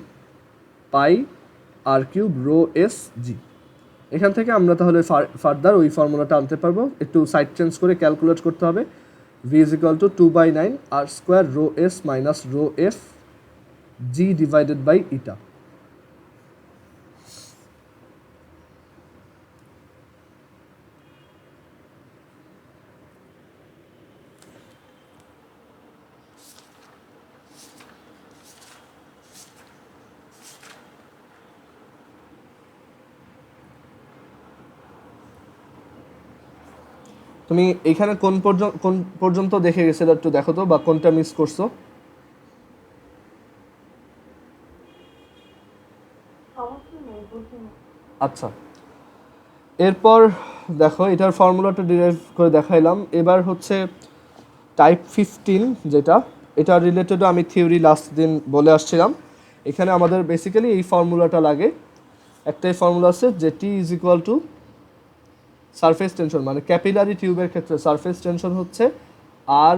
πr³ রো এস জি। এখান থেকে আমরা তাহলে ফার্দার ওই ফর্মুলাটা আনতে পারবো। একটু সাইড চেঞ্জ করে ক্যালকুলেট করতে হবে। v is equal to 2/9 r² rho S minus rho F G divided by eta. তুমি এখানে কোন পর্যন্ত দেখে গেছিলে একটু দেখো তো, বা কোনটা মিস করছো? সমস্যা নেই, বুঝি না। আচ্ছা, এরপর দেখো এটার ফর্মুলাটা ডিরাইভ করে দেখাইলাম। এবার হচ্ছে টাইপ 15 যেটা, এটা রিলেটেডও আমি থিওরি লাস্ট দিন বলে আসছিলাম। এখানে আমাদের বেসিক্যালি এই ফর্মুলাটা লাগে। একটাই ফর্মুলা আছে যে T is equal to surface tension, মানে ক্যাপিলারি টিউবের ক্ষেত্রে সারফেস টেনশন হচ্ছে r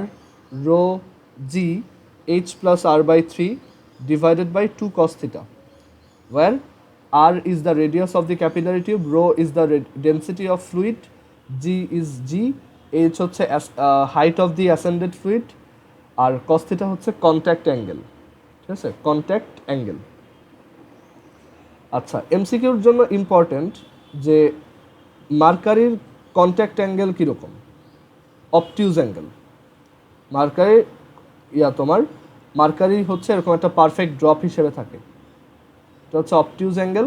rho G H plus R by 3 divided by 2 cos theta, where r is the radius of the capillary tube, rho is the density of fluid, g is g, h হচ্ছে height of the ascended fluid, আর cos theta হচ্ছে contact angle. ঠিক আছে, contact angle. আচ্ছা, এমসিকিউর জন্য important যে মার্কারির contact angle কীরকম? অবটিউজ অ্যাঙ্গেল। মার্কারি তোমার মার্কারি হচ্ছে এরকম একটা পারফেক্ট ড্রপ হিসেবে থাকে, এটা হচ্ছে অবটিউজ অ্যাঙ্গেল।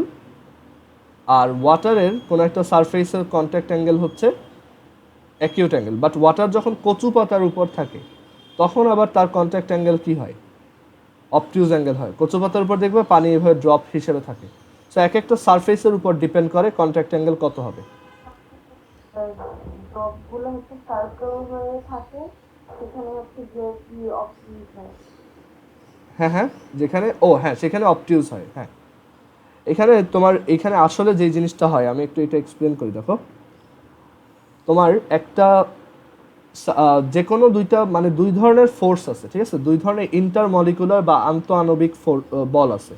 আর ওয়াটারের কোনো একটা সারফেসের কন্ট্যাক্ট অ্যাঙ্গেল হচ্ছে অ্যাকিউট অ্যাঙ্গেল। বাট ওয়াটার যখন কচু পাতার উপর থাকে তখন আবার তার কন্ট্যাক্ট অ্যাঙ্গেল কী হয়? অবটিউজ অ্যাঙ্গেল হয়। কচু পাতার উপর দেখবে পানি এভাবে ড্রপ হিসেবে থাকে। সো এক একটা সারফেসের উপর ডিপেন্ড করে কন্ট্যাক্ট অ্যাঙ্গেল কত হবে। ড্রপগুলো হচ্ছে সার্কেল হয়ে থাকে, সেখানে হচ্ছে যে কি অপটিউজ হয়। হ্যাঁ হ্যাঁ, যেখানে সেখানে অবটিউজ হয়। হ্যাঁ, এখানে তোমার এখানে আসলে যেই জিনিসটা হয় আমি একটু এটা এক্সপ্লেন করি। দেখো, তোমার একটা যে কোনো মানে দুই ধরনের ফোর্স আছে, ঠিক আছে? দুই ধরনের ইন্টারমলিকুলার বা আন্তঃআণবিক বল আছে।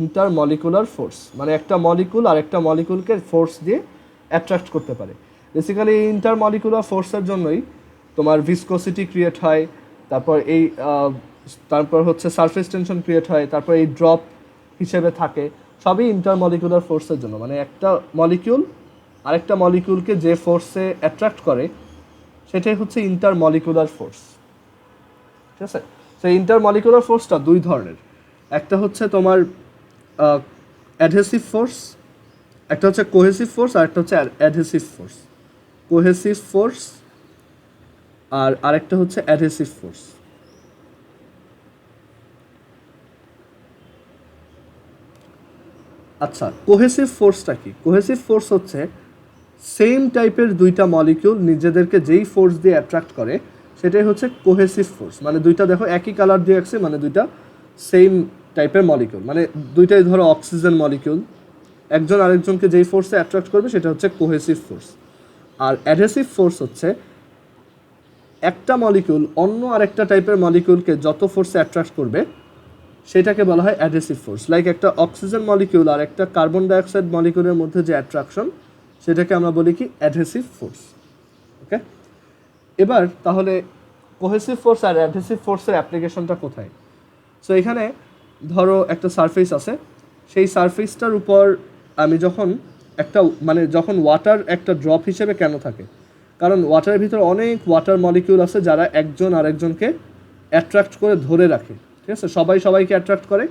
ইন্টারমলিকুলার ফোর্স মানে একটা মলিকুল আর একটা মলিকুলকে ফোর্স দিয়ে অ্যাট্রাক্ট করতে পারে। বেসিক্যালি এই ইন্টারমলিকুলার ফোর্সের জন্যই তোমার ভিসকোসিটি ক্রিয়েট হয়, তারপর হচ্ছে সারফেস টেনশন ক্রিয়েট হয়, তারপর এই ড্রপ হিসেবে থাকে। সবই ইন্টারমলিকুলার ফোর্সের জন্য, মানে একটা মলিকিউল আরেকটা মলিকিউলকে যে ফোর্সে অ্যাট্রাক্ট করে সেটাই হচ্ছে ইন্টারমলিকুলার ফোর্স। ঠিক আছে? তো ইন্টারমলিকুলার ফোর্সটা দুই ধরনের। একটা হচ্ছে তোমার অ্যাডহেসিভ ফোর্স, একটা হচ্ছে কোহেসিভ ফোর্স, আর একটা হচ্ছে অ্যাডহেসিভ ফোর্স। কোহেসিভ ফোর্স আর আরেকটা হচ্ছে অ্যাডহেসিভ ফোর্স। আচ্ছা, কোহেসিভ ফোর্সটা কি? কোহেসিভ ফোর্স হচ্ছে সেম টাইপের দুইটা মলিকিউল নিজেদেরকে যেই ফোর্স দিয়ে অ্যাট্রাক্ট করে সেটাই হচ্ছে কোহেসিভ ফোর্স। মানে দুইটা দেখো একই কালার দিয়ে আছে, মানে দুইটা সেম টাইপের মলিকিউল, মানে দুইটাই ধরো অক্সিজেন মলিকিউল, একজন আরেকজনকে যেই ফোর্সে অ্যাট্রাক্ট করবে সেটা হচ্ছে কোহেসিভ ফোর্স। আর অ্যাডহেসিভ ফোর্স হচ্ছে একটা মলিকিউল অন্য আরেকটা টাইপের মলিকিউলকে যত ফোর্সে অ্যাট্রাক্ট করবে সেটাকে বলা হয় অ্যাডহেসিভ ফোর্স। লাইক একটা অক্সিজেন মলিকিউল আর একটা কার্বন ডাইঅক্সাইড মলিকিউলের মধ্যে যে অ্যাট্রাকশন সেটাকে আমরা বলি কি? Adhesive force. ওকে, এবার তাহলে কোহেসিভ ফোর্স আর অ্যাডহেসিভ ফোর্সের অ্যাপ্লিকেশনটা কোথায়? সো এখানে ধরো একটা সারফেস আছে, সেই সারফেসটার উপর আমি যখন যখন ওয়াটার একটা ড্রপ হিসেবে কেন থাকে? কারণ ওয়াটারের ভিতরে অনেক ওয়াটার মলিকিউল আছে যারা একজন আরেকজনকে অ্যাট্রাক্ট করে ধরে রাখে। ঠিক আছে, সবাই সবাইকে অ্যাট্রাক্ট করে,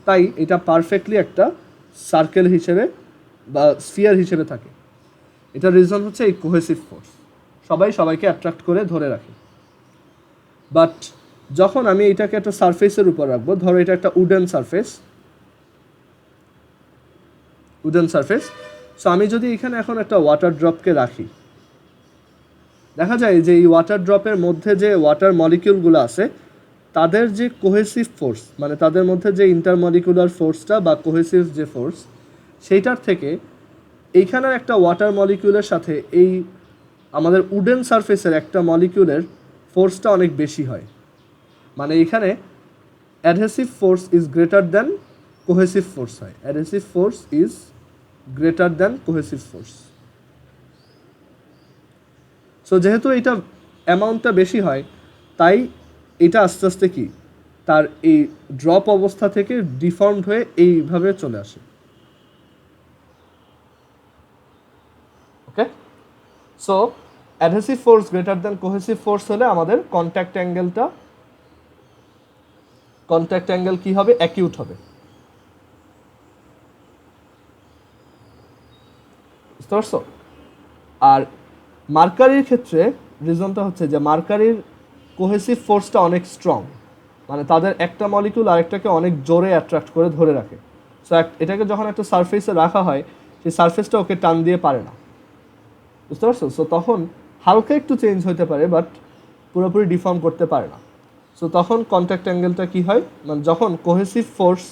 তাই এটা পারফেক্টলি একটা সার্কেল হিসেবে বা স্ফিয়ার হিসেবে থাকে। এটার রিজন হচ্ছে এই কোহেসিভ ফোর্স, সবাই সবাইকে অ্যাট্রাক্ট করে ধরে রাখে। বাট যখন আমি এটাকে একটা সারফেসের উপর রাখবো, ধরো এটা একটা উডেন সারফেস, সো আমি যদি এখানে এখন একটা ওয়াটার ড্রপকে রাখি, দেখা যায় যে এই ওয়াটার ড্রপের মধ্যে যে ওয়াটার মলিকিউলগুলো আছে তাদের যে কোহেসিভ ফোর্স, মানে তাদের মধ্যে যে ইন্টারমলিকুলার ফোর্সটা বা কোহেসিভ যে ফোর্স, সেইটার থেকে এইখানের একটা ওয়াটার মলিকিউলের সাথে এই আমাদের উডেন সারফেসের একটা মলিকিউলের ফোর্সটা অনেক বেশি হয়। মানে এখানে adhesive force is greater than cohesive force হয়। Adhesive force is greater than cohesive force. So যেহেতু এটা অ্যামাউন্টটা বেশি হয়, তাই এটা আস্তে আস্তে তার এই ড্রপ অবস্থা থেকে ডিফর্মড হয়ে এইভাবে চলে আসে। Okay, so adhesive force greater than cohesive force হলে আমাদের কন্ট্যাক্ট অ্যাঙ্গেল কি হবে? অ্যাকিউট হবে। বুঝতে পারছো? আর মার্কারির ক্ষেত্রে রিজনটা হচ্ছে যে মার্কারির কোহেসিভ ফোর্সটা অনেক স্ট্রং, মানে তাদের একটা মলিকিউল আরেকটাকে অনেক জোরে অ্যাট্রাক্ট করে ধরে রাখে। সো এটাকে যখন একটা সারফেসে রাখা হয়, সেই সারফেসটা ওকে টান দিয়ে পারে না। বুঝতে পারছো? সো তখন হালকা একটু চেঞ্জ হতে পারে, বাট পুরোপুরি ডিফর্ম করতে পারে না। সো তখন কন্ট্যাক্ট অ্যাঙ্গেলটা কি হয়? মানে যখন cohesive force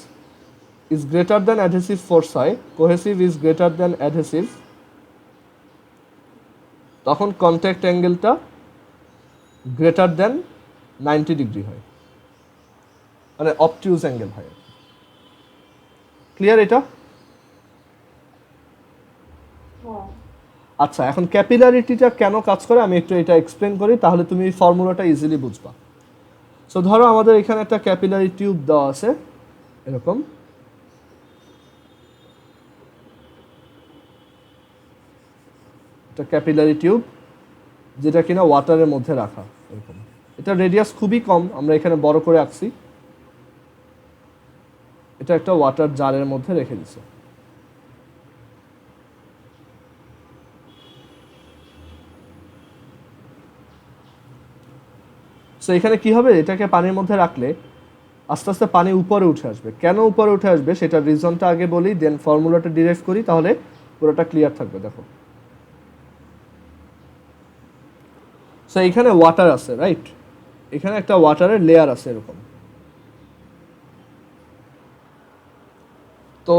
is greater than adhesive force হয়, cohesive is greater than adhesive, তখন কন্ট্যাক্ট অ্যাঙ্গেলটা গ্রেটার দ্যান 90 ডিগ্রি হয়, মানে অবটিউজ অ্যাঙ্গেল হয়। ক্লিয়ার এটা? হ্যাঁ। আচ্ছা, এখন ক্যাপিলারিটিটা কেন কাজ করে আমি একটু এটা এক্সপ্লেন করি, তাহলে তুমি এই ফর্মুলাটা ইজিলি বুঝবা। সো ধরো আমাদের এখানে একটা ক্যাপিলারি টিউব দেওয়া আছে এরকম, একটা ক্যাপিলারি টিউব যেটা কিনা ওয়াটারের মধ্যে রাখা এরকম। এটা রেডিয়াস খুবই কম, আমরা এখানে বড় করে আঁকছি। এটা একটা ওয়াটার জারের মধ্যে রেখে দিছে। সো এখানে কি হবে? এটাকে পানির মধ্যে রাখলে আস্তে আস্তে পানি উপরে উঠে আসবে। কেন উপরে উঠে আসবে সেটার রিজনটা আগে বলি, দেন ফর্মুলাটা ডিরাইভ করি, তাহলে পুরোটা ক্লিয়ার থাকবে। দেখো, সো এখানে ওয়াটার আছে, রাইট? এখানে একটা ওয়াটারের লেয়ার আছে এরকম। তো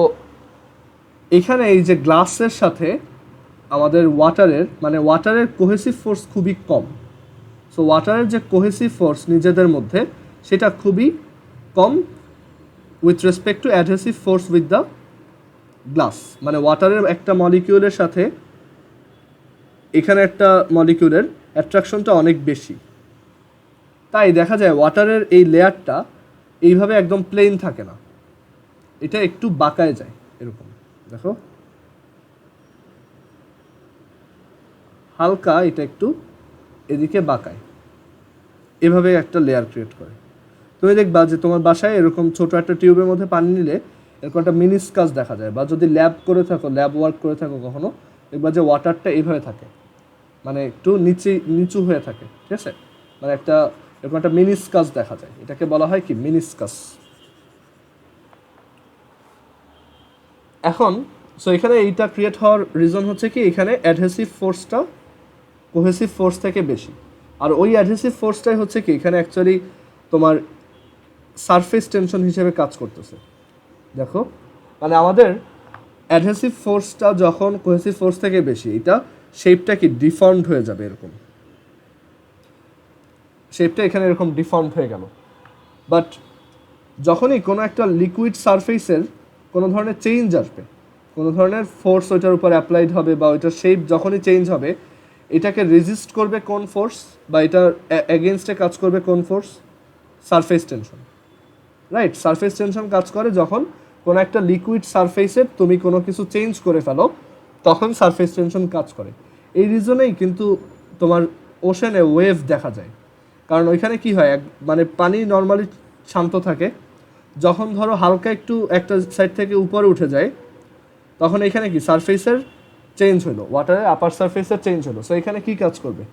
এখানে এই যে গ্লাসের সাথে আমাদের ওয়াটারের কোহেসিভ ফোর্স খুবই কম। সো ওয়াটারের যে কোহেসিভ ফোর্স নিজেদের মধ্যে সেটা খুবই কম with respect to adhesive force with the glass. মানে ওয়াটারের একটা মলিকিউলের সাথে এখানে একটা মলিকিউলের অ্যাট্রাকশনটা অনেক বেশি। তাই দেখা যায় ওয়াটারের এই লেয়ারটা এইভাবে একদম প্লেন থাকে না, এটা একটু বাঁকায় যায় এরকম। দেখো, হালকা এটা একটু এদিকে বাঁকায়, এভাবে একটা লেয়ার ক্রিয়েট করে। তুমি দেখবা যে তোমার বাসায় এরকম ছোট একটা টিউবের মধ্যে পানি নিলে এরকম একটা মিনিস্কাস দেখা যায়, বা যদি ল্যাব ওয়ার্ক করে থাকো কখনো, দেখবা যে ওয়াটারটা এইভাবে থাকে, মানে একটু নিচু হয়ে থাকে, ঠিক আছে? মানে এরকম একটা মিনিস্কাস দেখা যায়, এটাকে বলা হয় কি? মিনিস্কাস। এখন সো এখানে এইটা ক্রিয়েট হওয়ার রিজন হচ্ছে কি, এখানে অ্যাডহেসিভ ফোর্সটা কোহেসিভ ফোর্স থেকে বেশি। আর ওই অ্যাডহেসিভ ফোর্সটাই হচ্ছে কি এখানে অ্যাকচুয়ালি তোমার সারফেস টেনশন হিসেবে কাজ করতেছে। দেখো, মানে আমাদের অ্যাডহেসিভ ফোর্সটা যখন কোহেসিভ ফোর্স থেকে বেশি, এটা শেপটা কি ডিফর্মড হয়ে যাবে এরকম। শেপটা এখানে এরকম ডিফর্মড হয়ে গেল। বাট যখনই কোনো একটা লিকুইড সারফেসের কোনো ধরনের চেঞ্জ আসবে, কোনো ধরনের ফোর্স ওইটার উপর অ্যাপ্লাইড হবে, বা ওইটার শেপ যখনই চেঞ্জ হবে, এটাকে রেজিস্ট করবে কোন ফোর্স, বা এটার এগেনস্টে কাজ করবে কোন force? Surface tension, right? Surface tension কাজ করে যখন কোনো একটা লিকুইড সারফেসের তুমি কোনো কিছু চেঞ্জ করে ফেলো, তখন সারফেস টেনশন কাজ করে। এই রিজনেই কিন্তু তোমার ওশেনে ওয়েভ দেখা যায়, কারণ ওইখানে কি হয়, মানে পানি নর্মালি শান্ত থাকে, যখন ধরো হালকা একটু একটা সাইড থেকে উপরে উঠে যায়, তখন এখানে কি সারফেসের চেঞ্জ হলো, ওয়াটারের আপার সারফেসের চেঞ্জ হলো। সো এখানে কি কাজ করবে?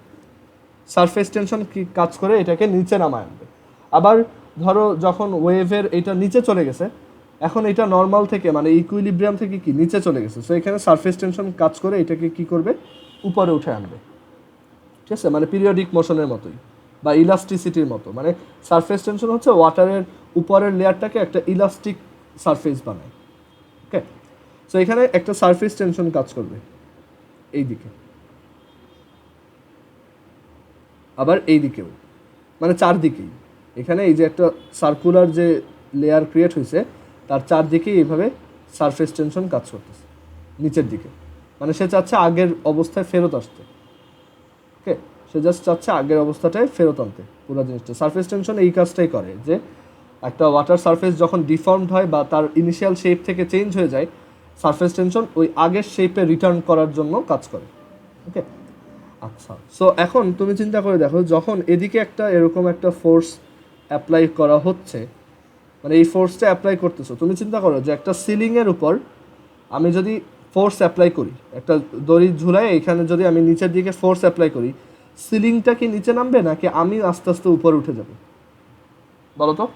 সারফেস টেনশন কি কাজ করে এটাকে নিচে নামায় আনবে। আবার ধরো যখন ওয়েভের এটা নিচে চলে গেছে, এখন এটা নর্মাল থেকে মানে ইকুইলিব্রিয়াম থেকে কি নিচে চলে গেছে, সো এখানে সারফেস টেনশন কাজ করে এটাকে কি করবে? উপরে উঠে আনবে, ঠিক আছে? মানে পিরিয়ডিক মোশনের মতোই, বা ইলাস্টিসিটির মতো। মানে সারফেস টেনশন হচ্ছে ওয়াটারের উপরের লেয়ারটাকে একটা ইলাস্টিক সারফেস বানায়। ওকে, সো এখানে একটা সারফেস টেনশন কাজ করবে এই দিকে, আবার এই দিকেও, মানে চারদিকেই। এখানে এই যে একটা সার্কুলার যে লেয়ার ক্রিয়েট হয়েছে, তার চারদিকেই এইভাবে সারফেস টেনশন কাজ করতেছে নিচের দিকে। মানে সে চাচ্ছে আগের অবস্থায় ফেরত আসতে। ওকে, সে জাস্ট চাচ্ছে আগের অবস্থাটায় ফেরত আনতে পুরো জিনিসটা। সারফেস টেনশন এই কাজটাই করে, যে একটা ওয়াটার সারফেস যখন ডিফর্মড হয় বা তার ইনিশিয়াল শেপ থেকে চেঞ্জ হয়ে যায়, সারফেস টেনশন ওই আগের শেপে রিটার্ন করার জন্য কাজ করে। ওকে, আচ্ছা। সো এখন তুমি চিন্তা করে দেখো, যখন এদিকে একটা এরকম একটা ফোর্স অ্যাপ্লাই করা হচ্ছে, মানে এই ফোর্সটা অ্যাপ্লাই করতেছো, তুমি চিন্তা করো যে একটা সিলিংয়ের উপর আমি যদি ফোর্স অ্যাপ্লাই করি, একটা দড়ি ঝুলায় এখানে যদি আমি নিচের দিকে ফোর্স অ্যাপ্লাই করি, সিলিংটা কি নিচে নামবে নাকি আমি আস্তে আস্তে উপরে উঠে যাব? বলো তো।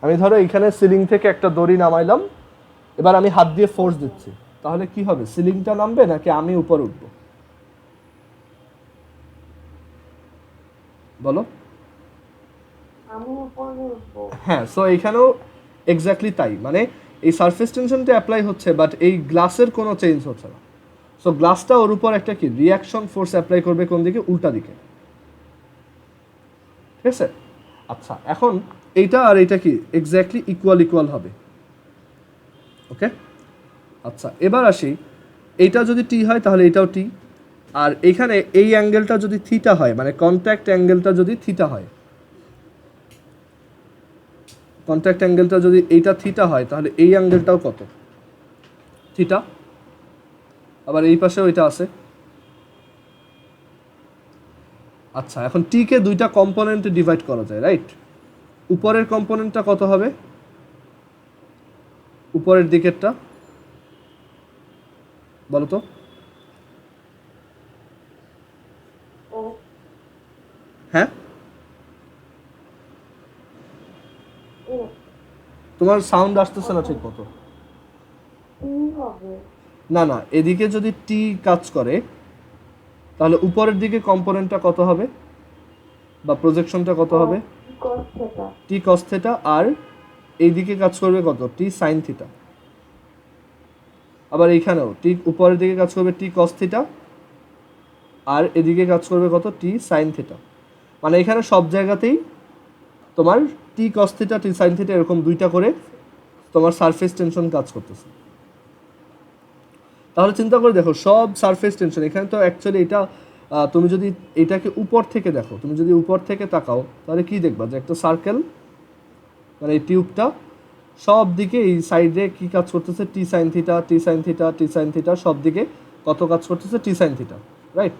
আমি ধরো এখানে সিলিং থেকে একটা দড়ি নামাইলাম, এবার আমি হাত দিয়ে ফোর্স দিচ্ছি, তাহলে কি হবে? সিলিংটা নামবে নাকি আমি উপরে উঠব? বলো। আমি উপরে উঠবো। হ্যাঁ, সো এখানেও এক্স্যাক্টলি তাই, মানে এই সারফেস টেনশনটা অ্যাপ্লাই হচ্ছে বাট এই গ্লাসের কোনো চেঞ্জ হচ্ছে না। সো গ্লাসটা ওর উপর একটা কি রিয়াকশন ফোর্স অ্যাপ্লাই করবে, কোন দিকে? উল্টা দিকে। ঠিক আছে, আচ্ছা। এখন এইটা আর এইটা কি এক্স্যাক্টলি ইকুয়াল ইকুয়াল হবে। ওকে, আচ্ছা। এবার আসি, এইটা যদি টি হয় তাহলে এটাও টি, আর এখানে এই অ্যাঙ্গেলটা যদি থিটা হয়, মানে কন্ট্যাক্ট অ্যাঙ্গেলটা যদি থিটা হয়, কন্ট্যাক্ট অ্যাঙ্গেলটা যদি এইটা থিটা হয় তাহলে এই অ্যাঙ্গেলটাও কত? থিটা। আবার এই পাশেও এটা আছে। আচ্ছা, এখন টি কে দুইটা কম্পোনেন্টে ডিভাইড করা যায়, রাইট? উপরের কম্পোনেন্টটা কত হবে? উপরের দিকেরটা বলো তো। হ্যাঁ, তোমার সাউন্ড আসতেছে না ঠিক মতো। টি হবে। না না, এদিকে যদি টি কাজ করে তাহলে উপরের দিকে কম্পোনেন্টটা কত হবে বা প্রজেকশনটা কত হবে? cos theta। টি কস থিটা। আর এইদিকে কাজ করবে কত? টি সাইন থিটা। আবার এইখানেও টি উপরের দিকে কাজ করবে টি কস থিটা, আর এদিকে কাজ করবে কত? টি সাইন থিটা। মানে এখানে সব জায়গাতেই তোমার টি কস থিটা টি সাইন থিটা এরকম দুইটা করে তোমার সারফেস টেনশন কাজ করতেছে। তাহলে চিন্তা করে দেখো, সব সারফেস টেনশন এখানে তো অ্যাকচুয়ালি এটা তুমি যদি এটাকে উপর থেকে দেখো, তুমি যদি উপর থেকে তাকাও তাহলে কি দেখবা? যে একটা সার্কেল, মানে এই টিউবটা সব দিকে এই সাইডে কি কাজ করতেছে? টি সাইন থিটা টি সাইন থিটা টি সাইন থিটা, সব দিকে কত কাজ করতেছে? টি সাইন থিটা, রাইট?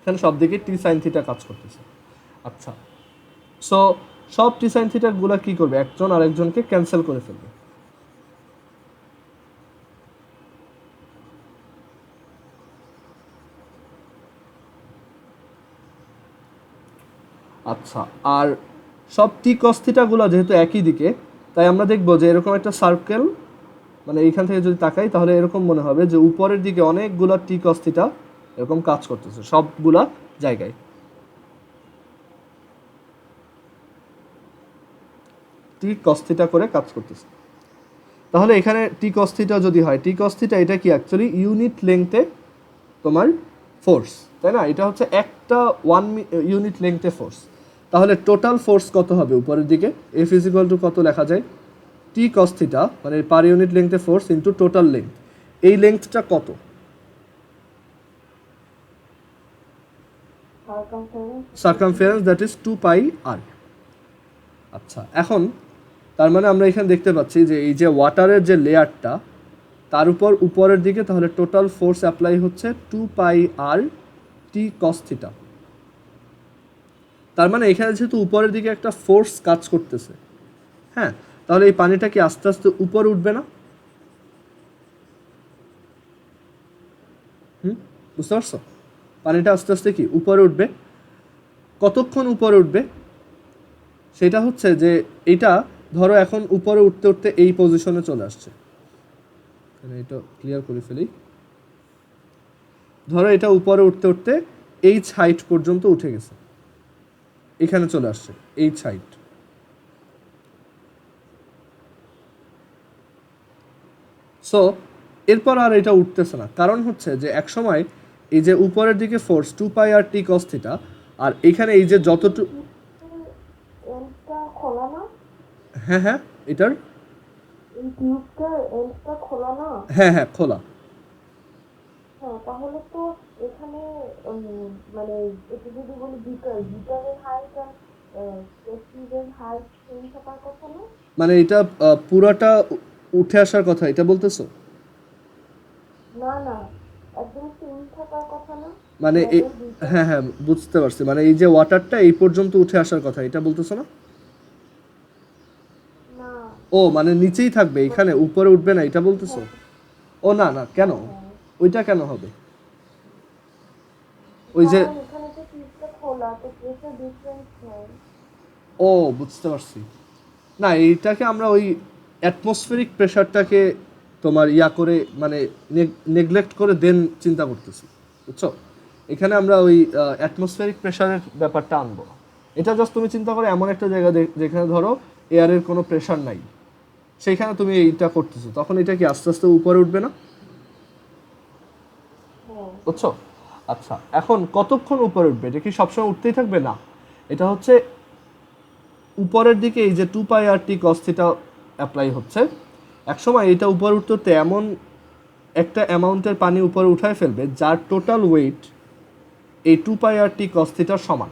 এখানে সব দিকে টি সাইন থিটা কাজ করতেছে। আচ্ছা, সো সব টি সাইন থিটার গুলা কি করবে? একজন আরেকজনকে ক্যান্সেল করে ফেলবে। আচ্ছা, আর সব টি কস থিটাগুলো যেহেতু একই দিকে, তাই আমরা দেখবো যে এরকম একটা সার্কেল, মানে এইখান থেকে যদি তাকাই তাহলে এরকম মনে হবে যে উপরের দিকে অনেকগুলা টি কস থিটা এরকম কাজ করতেছে সবগুলা জায়গায়। টি কস থিটা করে কাজ করতেছে। তাহলে এখানে টি কস থিটা যদি হয়, টি কস থিটা এটা কি অ্যাকচুয়ালি ইউনিট লেংথে তোমার ফোর্স, তাই না? এটা হচ্ছে একটা ইউনিট লেংথে ফোর্স। তাহলে টোটাল ফোর্স কত হবে উপরের দিকে? এফ ইজ ইকুয়াল টু কত লেখা যায়? টি কস থিটা, মানে পার ইউনিট লেংথে ফোর্স ইন্টু টোটাল লেংথ। এই লেংথটা কত? Circumference, that is 2 pi r. আচ্ছা, এখন তার মানে আমরা এখানে দেখতে পাচ্ছি যে এই যে ওয়াটারের যে লেয়ারটা তার উপর উপরের দিকে তাহলে টোটাল ফোর্স অ্যাপ্লাই হচ্ছে 2 পাই আর টি কস থিটা। তার মানে এখানে যেহেতু উপরের দিকে একটা ফোর্স কাজ করতেছে, হ্যাঁ, তাহলে এই পানিটা কি আস্তে আস্তে উপরে উঠবে না? বুঝতে পারছো? পানিটা আস্তে আস্তে কি উপরে উঠবে। কতক্ষণ উপরে উঠবে? সেটা হচ্ছে যে এটা ধরো এখন উপরে উঠতে উঠতে এই পজিশনে চলে আসছে, এটা ক্লিয়ার করে ফেলি। ধরো এটা উপরে উঠতে উঠতে এইচ হাইট পর্যন্ত উঠে গেছে, এখানে চলে আসছে এইচ হাইট। সো এরপর আর এটা উঠতেছে না, কারণ হচ্ছে যে এক সময় এই যে উপরের দিকে ফোর্স 2 পাই আর টি কস থিটা, আর এখানে এই যে যতটুকু, এন্ডটা খোলা না? হ্যাঁ হ্যাঁ, এটার এই টিউবটার এন্ডটা খোলা না? হ্যাঁ হ্যাঁ খোলা। হ্যাঁ, তাহলে তো এখানে মানে এটা যদি বলি বিটারের হাইট আর টেস্টিসের হাইট সেম থাকার কথা না? মানে এটা পুরাটা উঠে আসার কথা এটা বলতেছো? না না, একদম সেম থাকার কথা না? মানে লেভেল দুইটা? হ্যাঁ হ্যাঁ বুঝতে পারছি, মানে এই যে ওয়াটারটা এই পর্যন্ত উঠে আসার কথা এটা বলতেছো না? না। ও মানে নিচেই থাকবে, এখানে উপরে উঠবে না এটা বলতেছো? হ্যাঁ ও না না, কেন? হ্যাঁ হ্যাঁ। ওইটা কেন হবে? ওই যে কারণ এখানে তো টিউবটা খোলা, তো প্রেসার ডিফারেন্স নেই। ও বুঝতে পারছি। না এইটাকে আমরা ওই অ্যাটমসফেরিক প্রেশারটাকে তোমার ইয়া করে মানে নেগলেক্ট করে দেন চিন্তা করতেছি, বুঝছো? এখানে আমরা ওই অ্যাটমসফেরিক প্রেশারের ব্যাপারটা আনবো না। এটা জাস্ট তুমি চিন্তা করো এমন একটা জায়গা যেখানে ধরো এয়ারের কোনো প্রেশার নাই, সেইখানে তুমি এইটা করতেছো, তখন এটা কি আস্তে আস্তে উপরে উঠবে না? হ্যাঁ। বুঝছো? আচ্ছা এখন কতক্ষণ উপরে উঠবে? এটা কি সবসময় উঠতেই থাকবে? না, এটা হচ্ছে উপরের দিকে এই যে 2π/r/t cos থিটা অ্যাপ্লাই হচ্ছে, একসময় এটা উপরে উঠতে উঠতে এমন একটা অ্যামাউন্টের পানি উপরে উঠায় ফেলবে যার টোটাল ওয়েট এই 2π/r/t cos থিটার সমান।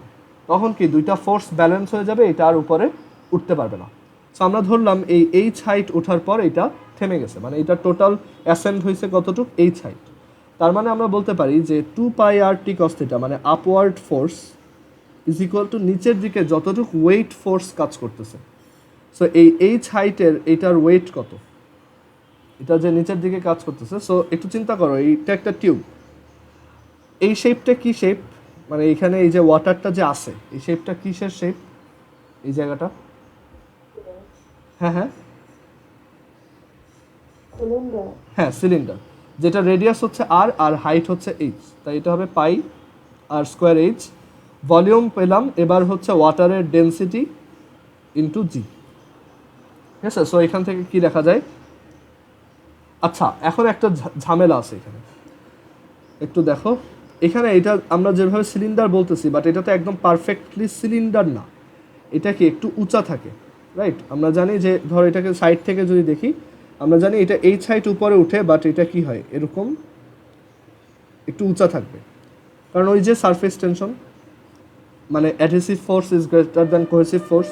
তখন কি দুইটা ফোর্স ব্যালেন্স হয়ে যাবে, এটা আর উপরে উঠতে পারবে না। সো আমরা ধরলাম এই এইচ হাইট ওঠার পর এটা থেমে গেছে, মানে এটা টোটাল অ্যাসেন্ড হয়েছে কতটুক? H height. তার মানে আমরা বলতে পারি যে 2π/r/t cos থিটা মানে upward force is equal two নিচের দিকে যতটুকু ওয়েট ফোর্স কাজ করতেছে। সো এই এইচ হাইটের এটার ওয়েট কত? এটা যে নিচের দিকে কাজ করতেছে, সো একটু চিন্তা করো এইটা একটা টিউব, এই শেপটা কি শেপ? মানে এখানে এই যে ওয়াটারটা যে আছে এই শেপটা কিসের শেপ? এই জায়গাটা হ্যাঁ হ্যাঁ সিলিন্ডার। হ্যাঁ সিলিন্ডার, যেটা রেডিয়াস হচ্ছে আর আর হাইট হচ্ছে এইচ, তাই এটা হবে পাই আর স্কোয়ার এইচ। ভলিউম পেলাম, এবার হচ্ছে ওয়াটারের ডেনসিটি ইন্টু জি। ঠিক আছে, সো এখান থেকে কি দেখা যায়? আচ্ছা এখন একটা ঝামেলা আছে এখানে, একটু দেখো। এখানে এটা আমরা যেভাবে সিলিন্ডার বলতেছি, বাট এটা তো একদম পারফেক্টলি সিলিন্ডার না, এটা কি একটু উঁচা থাকে, রাইট? আমরা জানি যে ধর এটাকে সাইড থেকে যদি দেখি, আমরা জানি এটা এইচ হাইট উপরে উঠে, বাট এটা কি হয় এরকম একটু উঁচা থাকবে, কারণ ওই যে সারফেস টেনশন, মানে adhesive force is greater than cohesive force,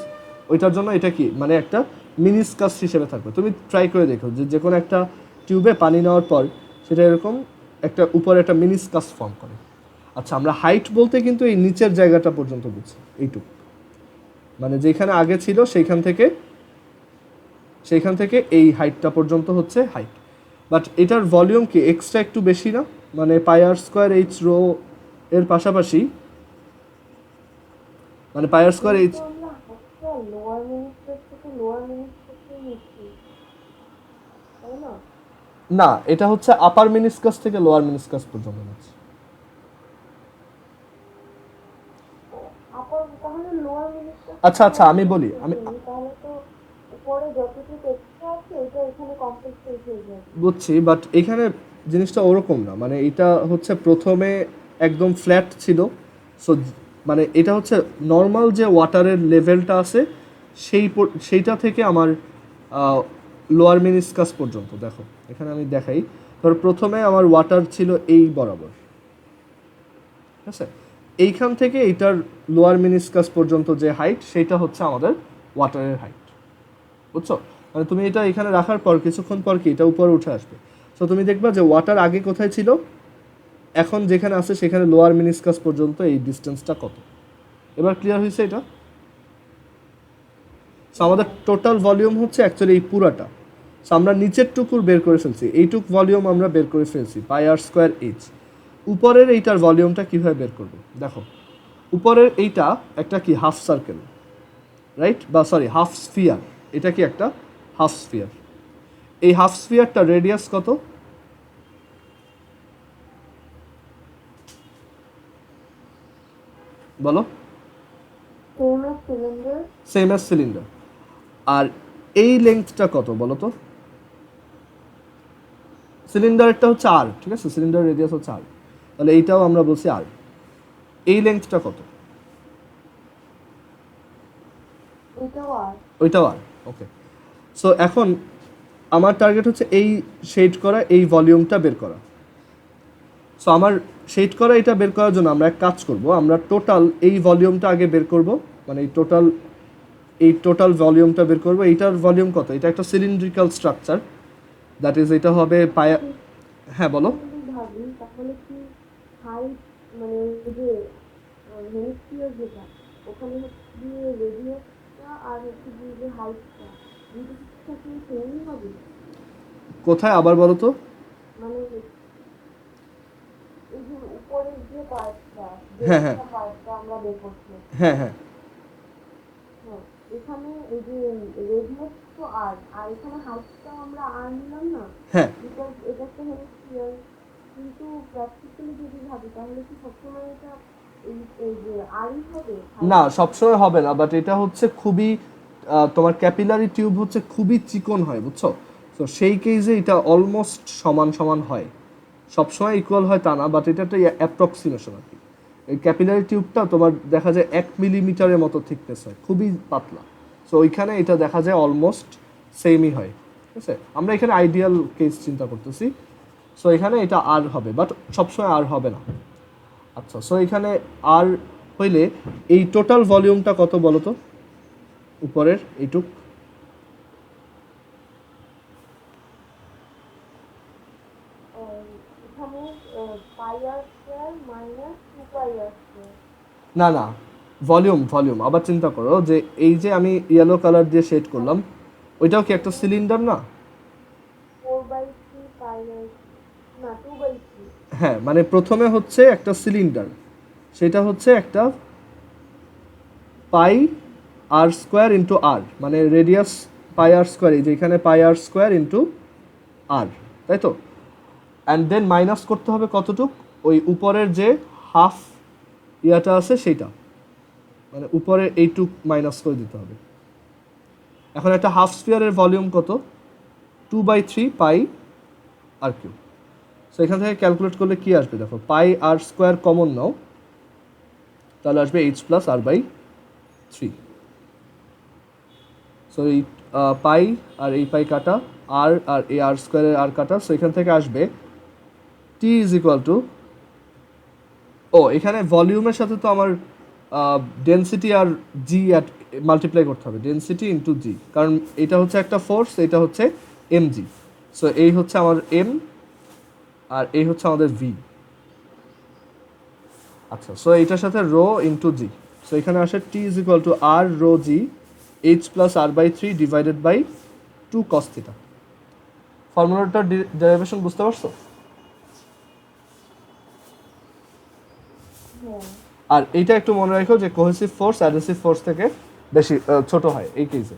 ওইটার জন্য এটা কি মানে একটা মিনিসকাস হিসেবে থাকবে। তুমি ট্রাই করে দেখো যে কোনো একটা টিউবে পানি নেওয়ার পর সেটা এরকম একটা উপরে একটা মিনিসকাস ফর্ম করে। আচ্ছা আমরা হাইট বলতে কিন্তু এই নিচের জায়গাটা পর্যন্ত বুঝছি, এইটুকু, মানে যেখানে আগে ছিল সেইখান থেকে এই হাইটটা পর্যন্ত হচ্ছে হাইট। বাট এটার ভলিউম কি এক্সট্রা একটু বেশি না? মানে পাই/r স্কোয়ার এইচ রো এর পাশাপাশি, মানে পাই/r স্কোয়ার এইচ, কিন্তু আমরা হচ্ছে লোয়ার মিনিস্টার থেকে লোয়ার মিনিস্টারকে নিচ্ছি, তাই না? না এটা হচ্ছে আপার মিনিসকাস থেকে লোয়ার মিনিসকাস পর্যন্ত আছে। আপার তাহলে লোয়ার মিনিস্টার আচ্ছা থেকে আচ্ছা আমি বলি, আমি তাহলে তো উপরে যতটুকু এক্সট্রা আছে ওটা এখানে কমপ্লিট হয়ে যাবে। বুঝছি, বাট এখানে জিনিসটা ওরকম না, মানে এটা হচ্ছে প্রথমে একদম ফ্ল্যাট ছিল, সো মানে এটা হচ্ছে নর্মাল যে ওয়াটারের লেভেলটা আছে সেইটা থেকে আমার লোয়ার মিনিসকাস পর্যন্ত। দেখো এখানে আমি দেখাই, ধর প্রথমে আমার ওয়াটার ছিল এই বরাবর, ঠিক আছে? এইখান থেকে এইটার লোয়ার মিনিসকাস পর্যন্ত যে হাইট সেইটা হচ্ছে আমাদের ওয়াটারের হাইট, বুঝছো? মানে তুমি এটা এখানে রাখার পর কিছুক্ষণ পর কি এটা উপরে উঠে আসবে, সো তুমি দেখবা যে ওয়াটার আগে কোথায় ছিল, এখন যেখানে আছে সেখানে লোয়ার মিনিসকাস পর্যন্ত এই ডিস্টেন্সটা কত। এবার ক্লিয়ার হয়েছে এটা? সো আমাদের টোটাল ভলিউম হচ্ছে অ্যাকচুয়ালি এই পুরাটা, সো আমরা নিচের টুকুর বের করে ফেলছি, এইটুক ভলিউম আমরা বের করে ফেলছি পাই/r স্কোয়ার এইচ। উপরের এইটার ভলিউমটা কীভাবে বের করবো দেখো, উপরের এইটা একটা কি হাফ সার্কেল, রাইট? বা সরি হাফ স্ফিয়ার, এটা কি একটা হাফ স্ফিয়ার। এই হাফ স্ফিয়ারটা রেডিয়াস কত? বলো। সিলিন্ডার। Same as cylinder. আর এই লেন্থটা কত বলো তো? সিলিন্ডারটা হচ্ছে আর, ঠিক আছে, সিলিন্ডার রেডিয়াস হচ্ছে আর, তাহলে এইটাও আমরা বলছি আর। এই লেন্থটা কত? ওইটাও আর। ওকে, সো এখন আমার টার্গেট হচ্ছে এই শেড করা এই ভলিউমটা বের করা। সো আমার শেড করা এটা বের করার জন্য আমরা এক কাজ করব, আমরা টোটাল এই ভলিউমটা আগে বের করব, মানে এই টোটাল ভলিউমটা বের করব। এইটার ভলিউম কত? এটা একটা সিলিন্ড্রিক্যাল স্ট্রাকচার, দ্যাট ইজ এটা হবে পায়া। হ্যাঁ বলো। যদি ভাবি তাহলে কি হাইট মানে এই যে হেমিস্ফিয়ার যেটা ওখানে হচ্ছে গিয়ে রেডিয়াসটা আর হচ্ছে গিয়ে যে হাইটটা দুটো কিছু কি সেমই হবে? কোথায় আবার বলো তো? মানে এই যে উপরের যে পার্টটা হ্যাঁ হ্যাঁ পার্টটা আমরা বের করছি, হ্যাঁ হ্যাঁ হ্যাঁ এখানে এই যে রেডিয়াস তো আর এখানে হাইটটাও আমরা নিলাম না, হ্যাঁ। বিকজ এটা একটা হেমিস্ফিয়ার। কিন্তু প্র্যাকটিক্যালি যদি ভাবি তাহলে কি সবসময় এটা এই এই যে আরই হবে? না, সবসময় হবে না, বাট এটা হচ্ছে খুবই তোমার ক্যাপিলারি টিউব হচ্ছে খুবই চিকন হয়, বুঝছো? তো সেই কেসে এটা অলমোস্ট সমান সমান হয়, সবসময় ইকুয়াল হয় তা না, বাট এটা একটা অ্যাপ্রক্সিমেশন আর কি। এই ক্যাপিলারি টিউবটা তোমার দেখা যায় 1 মিলিমিটারের মতো থিকনেস হয়, খুবই পাতলা। সো ওইখানে এটা দেখা যায় অলমোস্ট সেমই হয়, ঠিক আছে? আমরা এখানে আইডিয়াল কেস চিন্তা করতেছি। সো এখানে এটা আর হবে, বাট সবসময় আর হবে না। আচ্ছা, সো এখানে আর হইলে এই টোটাল ভলিউমটা কত বলো তো, উপরের এইটুক? এখানে পাই R square minus 2 pi R square. না না, ভলিউম ভলিউম আবার চিন্তা করো যে এই যে আমি ইয়েলো কালার দিয়ে শেড করলাম, ওইটাও কি একটা সিলিন্ডার না? 4/3 পাই আর না 2/3। হ্যাঁ, মানে প্রথমে হচ্ছে একটা সিলিন্ডার, সেটা হচ্ছে একটা পাই আর স্কোয়ার ইন্টু আর, মানে রেডিয়াস পাই আর স্কোয়ার, এই যে এখানে পাই আর স্কোয়ার ইন্টু আর, তাই তো? অ্যান্ড দেন মাইনাস করতে হবে কতটুক? ওই উপরের যে হাফ ইয়াটা আছে সেইটা, মানে উপরে এইটুক মাইনাস করে দিতে হবে। এখন একটা হাফ স্ফিয়ারের ভলিউম কত? 2/3 পাই আর কিউ। সো এখান থেকে ক্যালকুলেট করলে কি আসবে দেখো, পাই আর স্কোয়ার কমন নাও, তাহলে আসবে H plus R by 3। So এই পাই আর এই পাই কাটা, আর এই আর স্কোয়ারের আর কাটা, সো এখান থেকে আসবে টি ইজ ইকুয়াল টু, ও এখানে ভলিউমের সাথে তো আমার ডেনসিটি আর জি মাল্টিপ্লাই করতে হবে, ডেনসিটি ইন্টু জি, কারণ এটা হচ্ছে একটা ফোর্স, এটা হচ্ছে এম জি। সো এই হচ্ছে আমার এম আর এই হচ্ছে আমাদের ভি। আচ্ছা, সো এইটার সাথে রো ইন্টু জি, সো এখানে আসে T is equal to r rho G H plus R by 3 divided by 2 cos theta. ফর্মুলাটার ডেরিভেশন বুঝতে পারছো? হ্যাঁ আর এইটা একটু মনে রাখো যে কোহেসিভ ফোর্স অ্যাডহেসিভ ফোর্স থেকে বেশি ছোট হয় এই কেসে।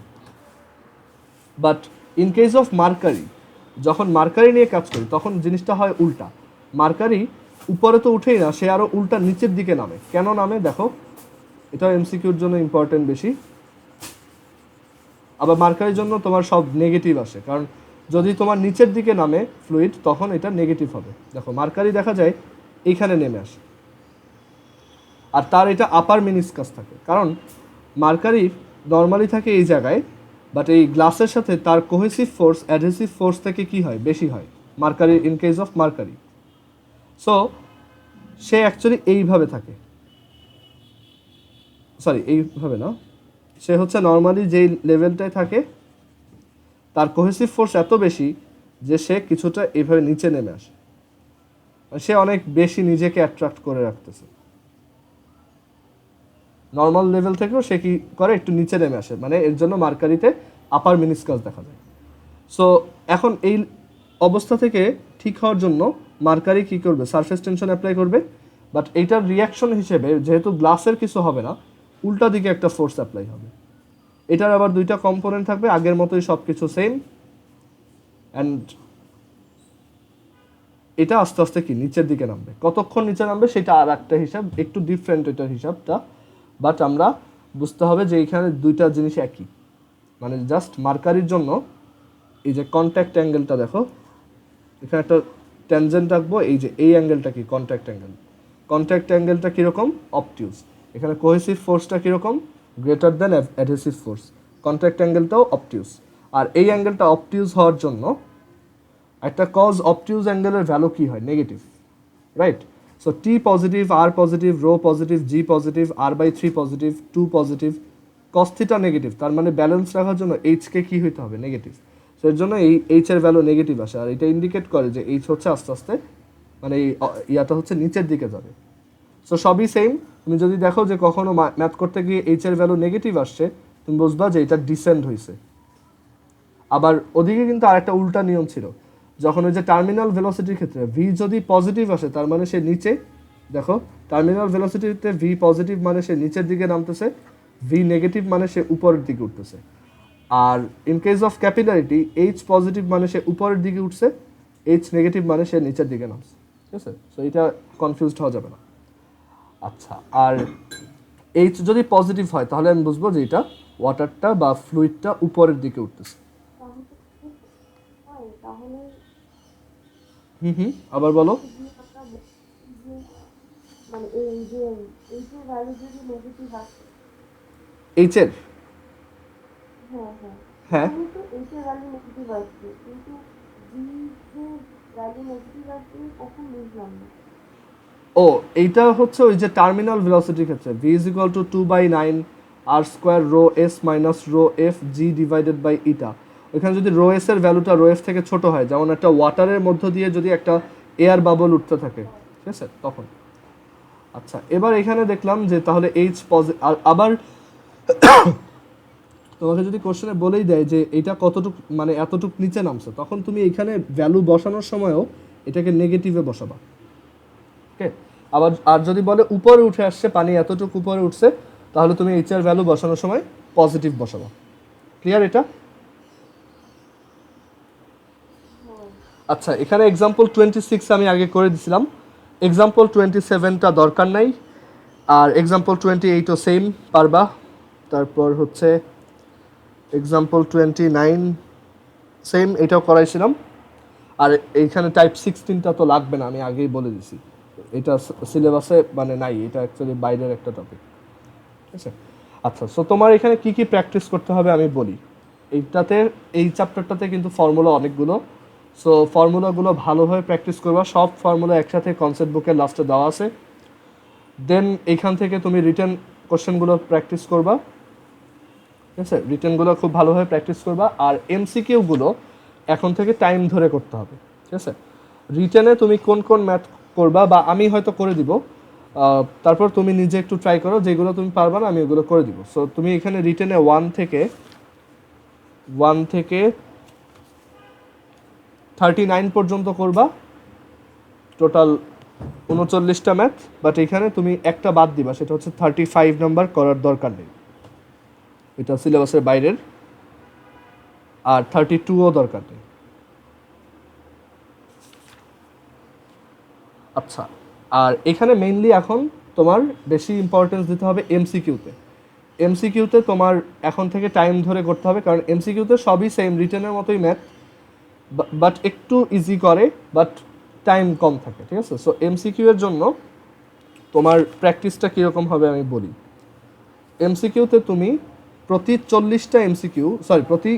But in case of mercury, যখন মার্কারি নিয়ে কাজ করি তখন জিনিসটা হয় উল্টা। মার্কারি উপরে তো উঠেই না, সে আরও উল্টা নিচের দিকে নামে। কেন নামে দেখো, এটাও এমসিকিউর জন্য ইম্পর্টেন্ট বেশি। আবার মার্কারির জন্য তোমার সব নেগেটিভ আসে, কারণ যদি তোমার নিচের দিকে নামে ফ্লুইড তখন এটা নেগেটিভ হবে। দেখো মার্কারি দেখা যায় এইখানে নেমে আসে, আর তার এটা আপার মিনিসকাস থাকে, কারণ মার্কারি নর্মালি থাকে এই জায়গায়, বাট এই গ্লাসের সাথে তার কোহেসিভ ফোর্স অ্যাডহেসিভ ফোর্স থেকে কি হয়, বেশি হয় mercury, in case of mercury. So say actually এইভাবে থাকে, সরি এইভাবে না, সে হচ্ছে নর্মালি যেই লেভেলটায় থাকে তার কোহেসিভ ফোর্স এত বেশি যে সে কিছুটা এইভাবে নিচে নেমে আসে, সে অনেক বেশি নিজেকে অ্যাট্রাক্ট করে রাখতেছে। নর্মাল লেভেল থেকেও সে কি করে, একটু নিচে নেমে আসে, মানে এর জন্য মার্কারিতে আপার মিনিসকাস দেখা যায়। সো এখন এই অবস্থা থেকে ঠিক হওয়ার জন্য মার্কারি কি করবে, সারফেস টেনশন অ্যাপ্লাই করবে, বাট এইটার রিয়াকশন হিসেবে যেহেতু গ্লাসের কিছু হবে না, উল্টা দিকে একটা ফোর্স অ্যাপ্লাই হবে। এটার আবার দুইটা কম্পোনেন্ট থাকবে, আগের মতোই সব কিছু সেম, অ্যান্ড এটা আস্তে আস্তে কি নিচের দিকে নামবে। কতক্ষণ নিচে নামবে সেটা আর একটা হিসাব, একটু ডিফারেন্ট এটার হিসাবটা, বাট আমরা বুঝতে হবে যে এইখানে দুইটা জিনিস একই। মানে জাস্ট মার্কারির জন্য এই যে কন্ট্যাক্ট অ্যাঙ্গেলটা দেখো, এখানে একটা ট্যানজেন্ট রাখবো, এই যে এই অ্যাঙ্গেলটা কি কন্ট্যাক্ট অ্যাঙ্গেল, কন্ট্যাক্ট অ্যাঙ্গেলটা কীরকম, অবটিউজ। এখানে কোহেসিভ ফোর্সটা কীরকম, greater than adhesive force, contact অ্যাঙ্গেলটাও অবটিউজ। আর এই অ্যাঙ্গেলটা অবটিউজ হওয়ার জন্য একটা কজ অবটিউজ অ্যাঙ্গেলের ভ্যালু কী হয়, negative, right? So T positive, r positive, rho positive, G positive, r/3 positive, 2 positive, cos theta negative, তার মানে ব্যালেন্স রাখার জন্য এইচকে কি হইতে হবে নেগেটিভ। সো এর জন্য এই এইচ এর ভ্যালু নেগেটিভ আসে, আর এটা ইন্ডিকেট করে যে এইচ হচ্ছে আস্তে আস্তে মানে এই ইয়াটা হচ্ছে নিচের দিকে যাবে। সো সবই সেম, তুমি যদি দেখো যে কখনো ম্যাথ করতে গিয়ে এইচ এর ভ্যালু নেগেটিভ আসছে, তুমি বুঝবা যে এটা ডিসেন্ড হয়েছে। আবার ওদিকে কিন্তু আরেকটা উল্টা নিয়ম ছিল, যখন ওই যে টার্মিনাল ভেলোসিটির ক্ষেত্রে ভি যদি পজিটিভ আসে তার মানে সে নিচে, দেখো টার্মিনাল ভেলোসিটিতে ভি পজিটিভ মানে সে নিচের দিকে নামতেছে, ভি নেগেটিভ মানে সে উপরের দিকে উঠতেছে। আর in case of capillarity H positive মানে সে উপরের দিকে উঠছে, এইচ নেগেটিভ মানে সে নিচের দিকে নামছে। ঠিক আছে, সো এটা কনফিউজড হওয়া যাবে না। আচ্ছা, আর এইচ যদি পজিটিভ হয় তাহলে আমি বুঝবো যে এটা ওয়াটারটা বা ফ্লুইডটা উপরের দিকে উঠতেছে। তাহলে আবার বলো। মানে এই যে এইচের ভ্যালু যদি নেগেটিভ আসে, এইচ এর হ্যাঁ হ্যাঁ, হ্যাঁ এখানে তো এইচের ভ্যালু নেগেটিভ আসছে, কিন্তু বি যে ভ্যালু নেগেটিভ আসছে কখন বুঝলাম না। ও, এইটা হচ্ছে ওই যে টার্মিনাল ভেলোসিটির ক্ষেত্রে v is equal to 2/9 r square rho S minus rho F G divided by eta. ওইখানে যদি রো এস এর ভ্যালুটা রো এফ থেকে ছোট হয়, যেমন একটা ওয়াটারের মধ্য দিয়ে যদি একটা এয়ার বাবল উঠতে থাকে, ঠিক আছে তখন। আচ্ছা, এবার এখানে দেখলাম যে তাহলে এইচ পজিটিভ, আবার তোমাকে যদি কোশ্চেনে বলেই দেয় যে এটা কতটুক মানে এতটুক নিচে নামছে, তখন তুমি এখানে ভ্যালু বসানোর সময়ও এটাকে নেগেটিভে বসাবা। ওকে, আবার আর যদি বলে উপরে উঠে আসছে, পানি এতটুকু উপরে উঠছে, তাহলে তুমি এইচ এর ভ্যালু বসানোর সময় পজিটিভ বসাবা। ক্লিয়ার এটা? আচ্ছা, এখানে এক্সাম্পল 26 আমি আগে করে দিছিলাম, এক্সাম্পল 27টা দরকার নাই, আর এক্সাম্পল 28ও সেম পারবা। তারপর হচ্ছে এক্সাম্পল 29 সেম, এটাও করাইছিলাম। আর এইখানে টাইপ 16টা তো লাগবে না, আমি আগেই বলে দিছি, এটা সিলেবাসে মানে নাই, এটা অ্যাকচুয়ালি বাইরের একটা টপিক। ঠিক আছে, আচ্ছা, সো তোমার এখানে কি কি প্র্যাকটিস করতে হবে আমি বলি। এইটাতে, এই চ্যাপ্টারটাতে কিন্তু ফর্মুলা অনেকগুলো, সো ফর্মুলাগুলো ভালোভাবে প্র্যাকটিস করবা। সব ফর্মুলা একসাথে কনসেপ্ট বুকের লাস্টে দেওয়া আছে। দেন এইখান থেকে তুমি রিটেন কোশ্চেনগুলো প্র্যাকটিস করবা। ঠিক আছে, রিটেনগুলো খুব ভালোভাবে প্র্যাকটিস করবা। আর এমসিকিউগুলো এখন থেকে টাইম ধরে করতে হবে। ঠিক আছে, রিটেনে তুমি কোন কোন ম্যাথ করবা বা আমি হয়তো করে দিব, তারপর তুমি নিজে একটু ট্রাই করো, যেগুলো তুমি পারবা না আমি ওগুলো করে দিব। সো তুমি এখানে রিটেনে 1 থেকে 39 পর্যন্ত করবা, টোটাল 39টা ম্যাথ। বাট এখানে তুমি একটা বাদ দিবা, সেটা হচ্ছে 35 নাম্বার করার দরকার নেই, এটা সিলেবাসের বাইরের। আর 32ও দরকার নেই। আচ্ছা, আর এখানে মেইনলি এখন তোমার বেশি ইম্পর্টেন্স দিতে হবে এমসিকিউতে। এমসিকিউতে তোমার এখন থেকে টাইম ধরে করতে হবে, কারণ এমসিকিউতে সবই সেম রিটেনের মতোই ম্যাথ, বাট একটু ইজি করে, বাট টাইম কম থাকে। ঠিক আছে, সো এমসিকিউ এর জন্য তোমার প্র্যাকটিসটা কীরকম হবে আমি বলি। এমসিকিউতে তুমি প্রতি 40টা এমসিকিউ, প্রতি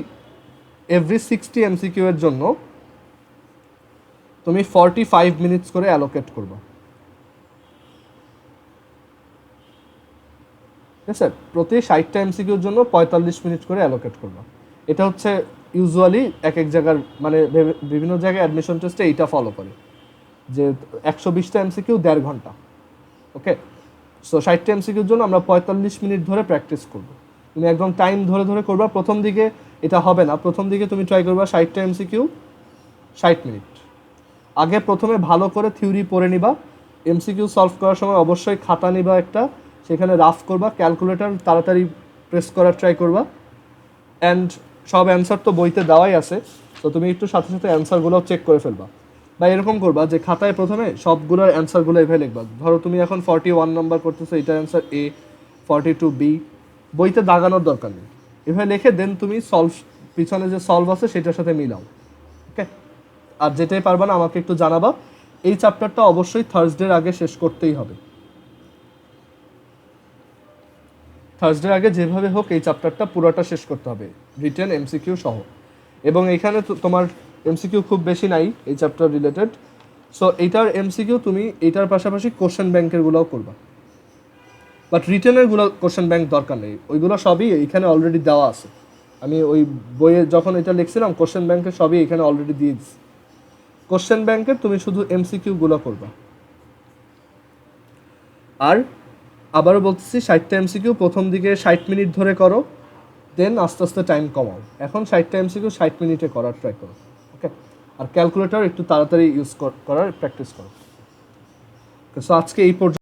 এভরি 60 এমসিকিউ এর জন্য তুমি 45 মিনিটস করে অ্যালোকেট করবা। ঠিক আছে, প্রতি 60টা এমসিকিউর জন্য 45 মিনিট করে অ্যালোকেট করবা। এটা হচ্ছে ইউজুয়ালি এক এক জায়গার মানে বিভিন্ন জায়গায় অ্যাডমিশন টেস্টে এইটা ফলো করে যে 120টা এমসিকিউ 1.5 ঘন্টা। ওকে, সো 60টা এমসিকিউর জন্য আমরা 45 মিনিট ধরে প্র্যাকটিস করব। তুমি একদম টাইম ধরে ধরে করবা। প্রথম দিকে এটা হবে না, প্রথম দিকে তুমি ট্রাই করবা 60টা এমসিকিউ 60 মিনিট। আগে প্রথমে ভালো করে থিওরি পড়ে নিবা, এমসিকিউ সলভ করার সময় অবশ্যই খাতা নিবা একটা, সেখানে রাফ করবা, ক্যালকুলেটর তাড়াতাড়ি প্রেস করার ট্রাই করবা। অ্যান্ড সব অ্যান্সার তো বইতে দেওয়াই আছে, তো তুমি একটু সাথে সাথে অ্যান্সারগুলোও চেক করে ফেলবা। বা এরকম করবা যে খাতায় প্রথমে সবগুলোর অ্যান্সারগুলো এভাবে লিখবা। ধরো তুমি এখন 41 নাম্বার করতেছো, এটার অ্যান্সার এ, 42 বি, বইতে দাগানোর দরকার নেই, এভাবে লিখে দেন তুমি সলভ, পিছনে যে সলভ আছে সেটার সাথে মিলাও। ওকে, আর যেটাই পারবা না আমাকে একটু জানাবা। এই চ্যাপ্টারটা অবশ্যই থার্সডের আগে শেষ করতেই হবে, থার্সডের আগে যেভাবে হোক এই চ্যাপ্টারটা পুরোটা শেষ করতে হবে, রিটেন এমসিকিউ সহ। এবং এখানে তোমার এমসিকিউ খুব বেশি নাই এই চ্যাপ্টার রিলেটেড, সো এইটার এমসিকিউ তুমি এইটার পাশাপাশি কোশ্চেন ব্যাংকের গুলোও করবা, বাট রিটেনের গুলো কোশ্চেন ব্যাংক দরকার নেই, ওইগুলো সবই এখানে অলরেডি দেওয়া আছে। আমি ওই বইয়ে যখন এটা লিখছিলাম কোশ্চেন ব্যাংকের সবই এখানে অলরেডি দিয়ে দিচ্ছি। কোশ্চেন ব্যাংকের তুমি শুধু এমসিকিউগুলো করবা। আর আবারও বলতেছি 60টা এমসিকিউ প্রথম দিকে 60 মিনিট ধরে করো, দেন আস্তে আস্তে টাইম কমাও। এখন 60টা এমসিকিউ 60 মিনিটে করার ট্রাই করো, ওকে? আর ক্যালকুলেটর একটু তাড়াতাড়ি ইউজ করার প্র্যাকটিস করো। সো আজকে এই পর্যন্ত।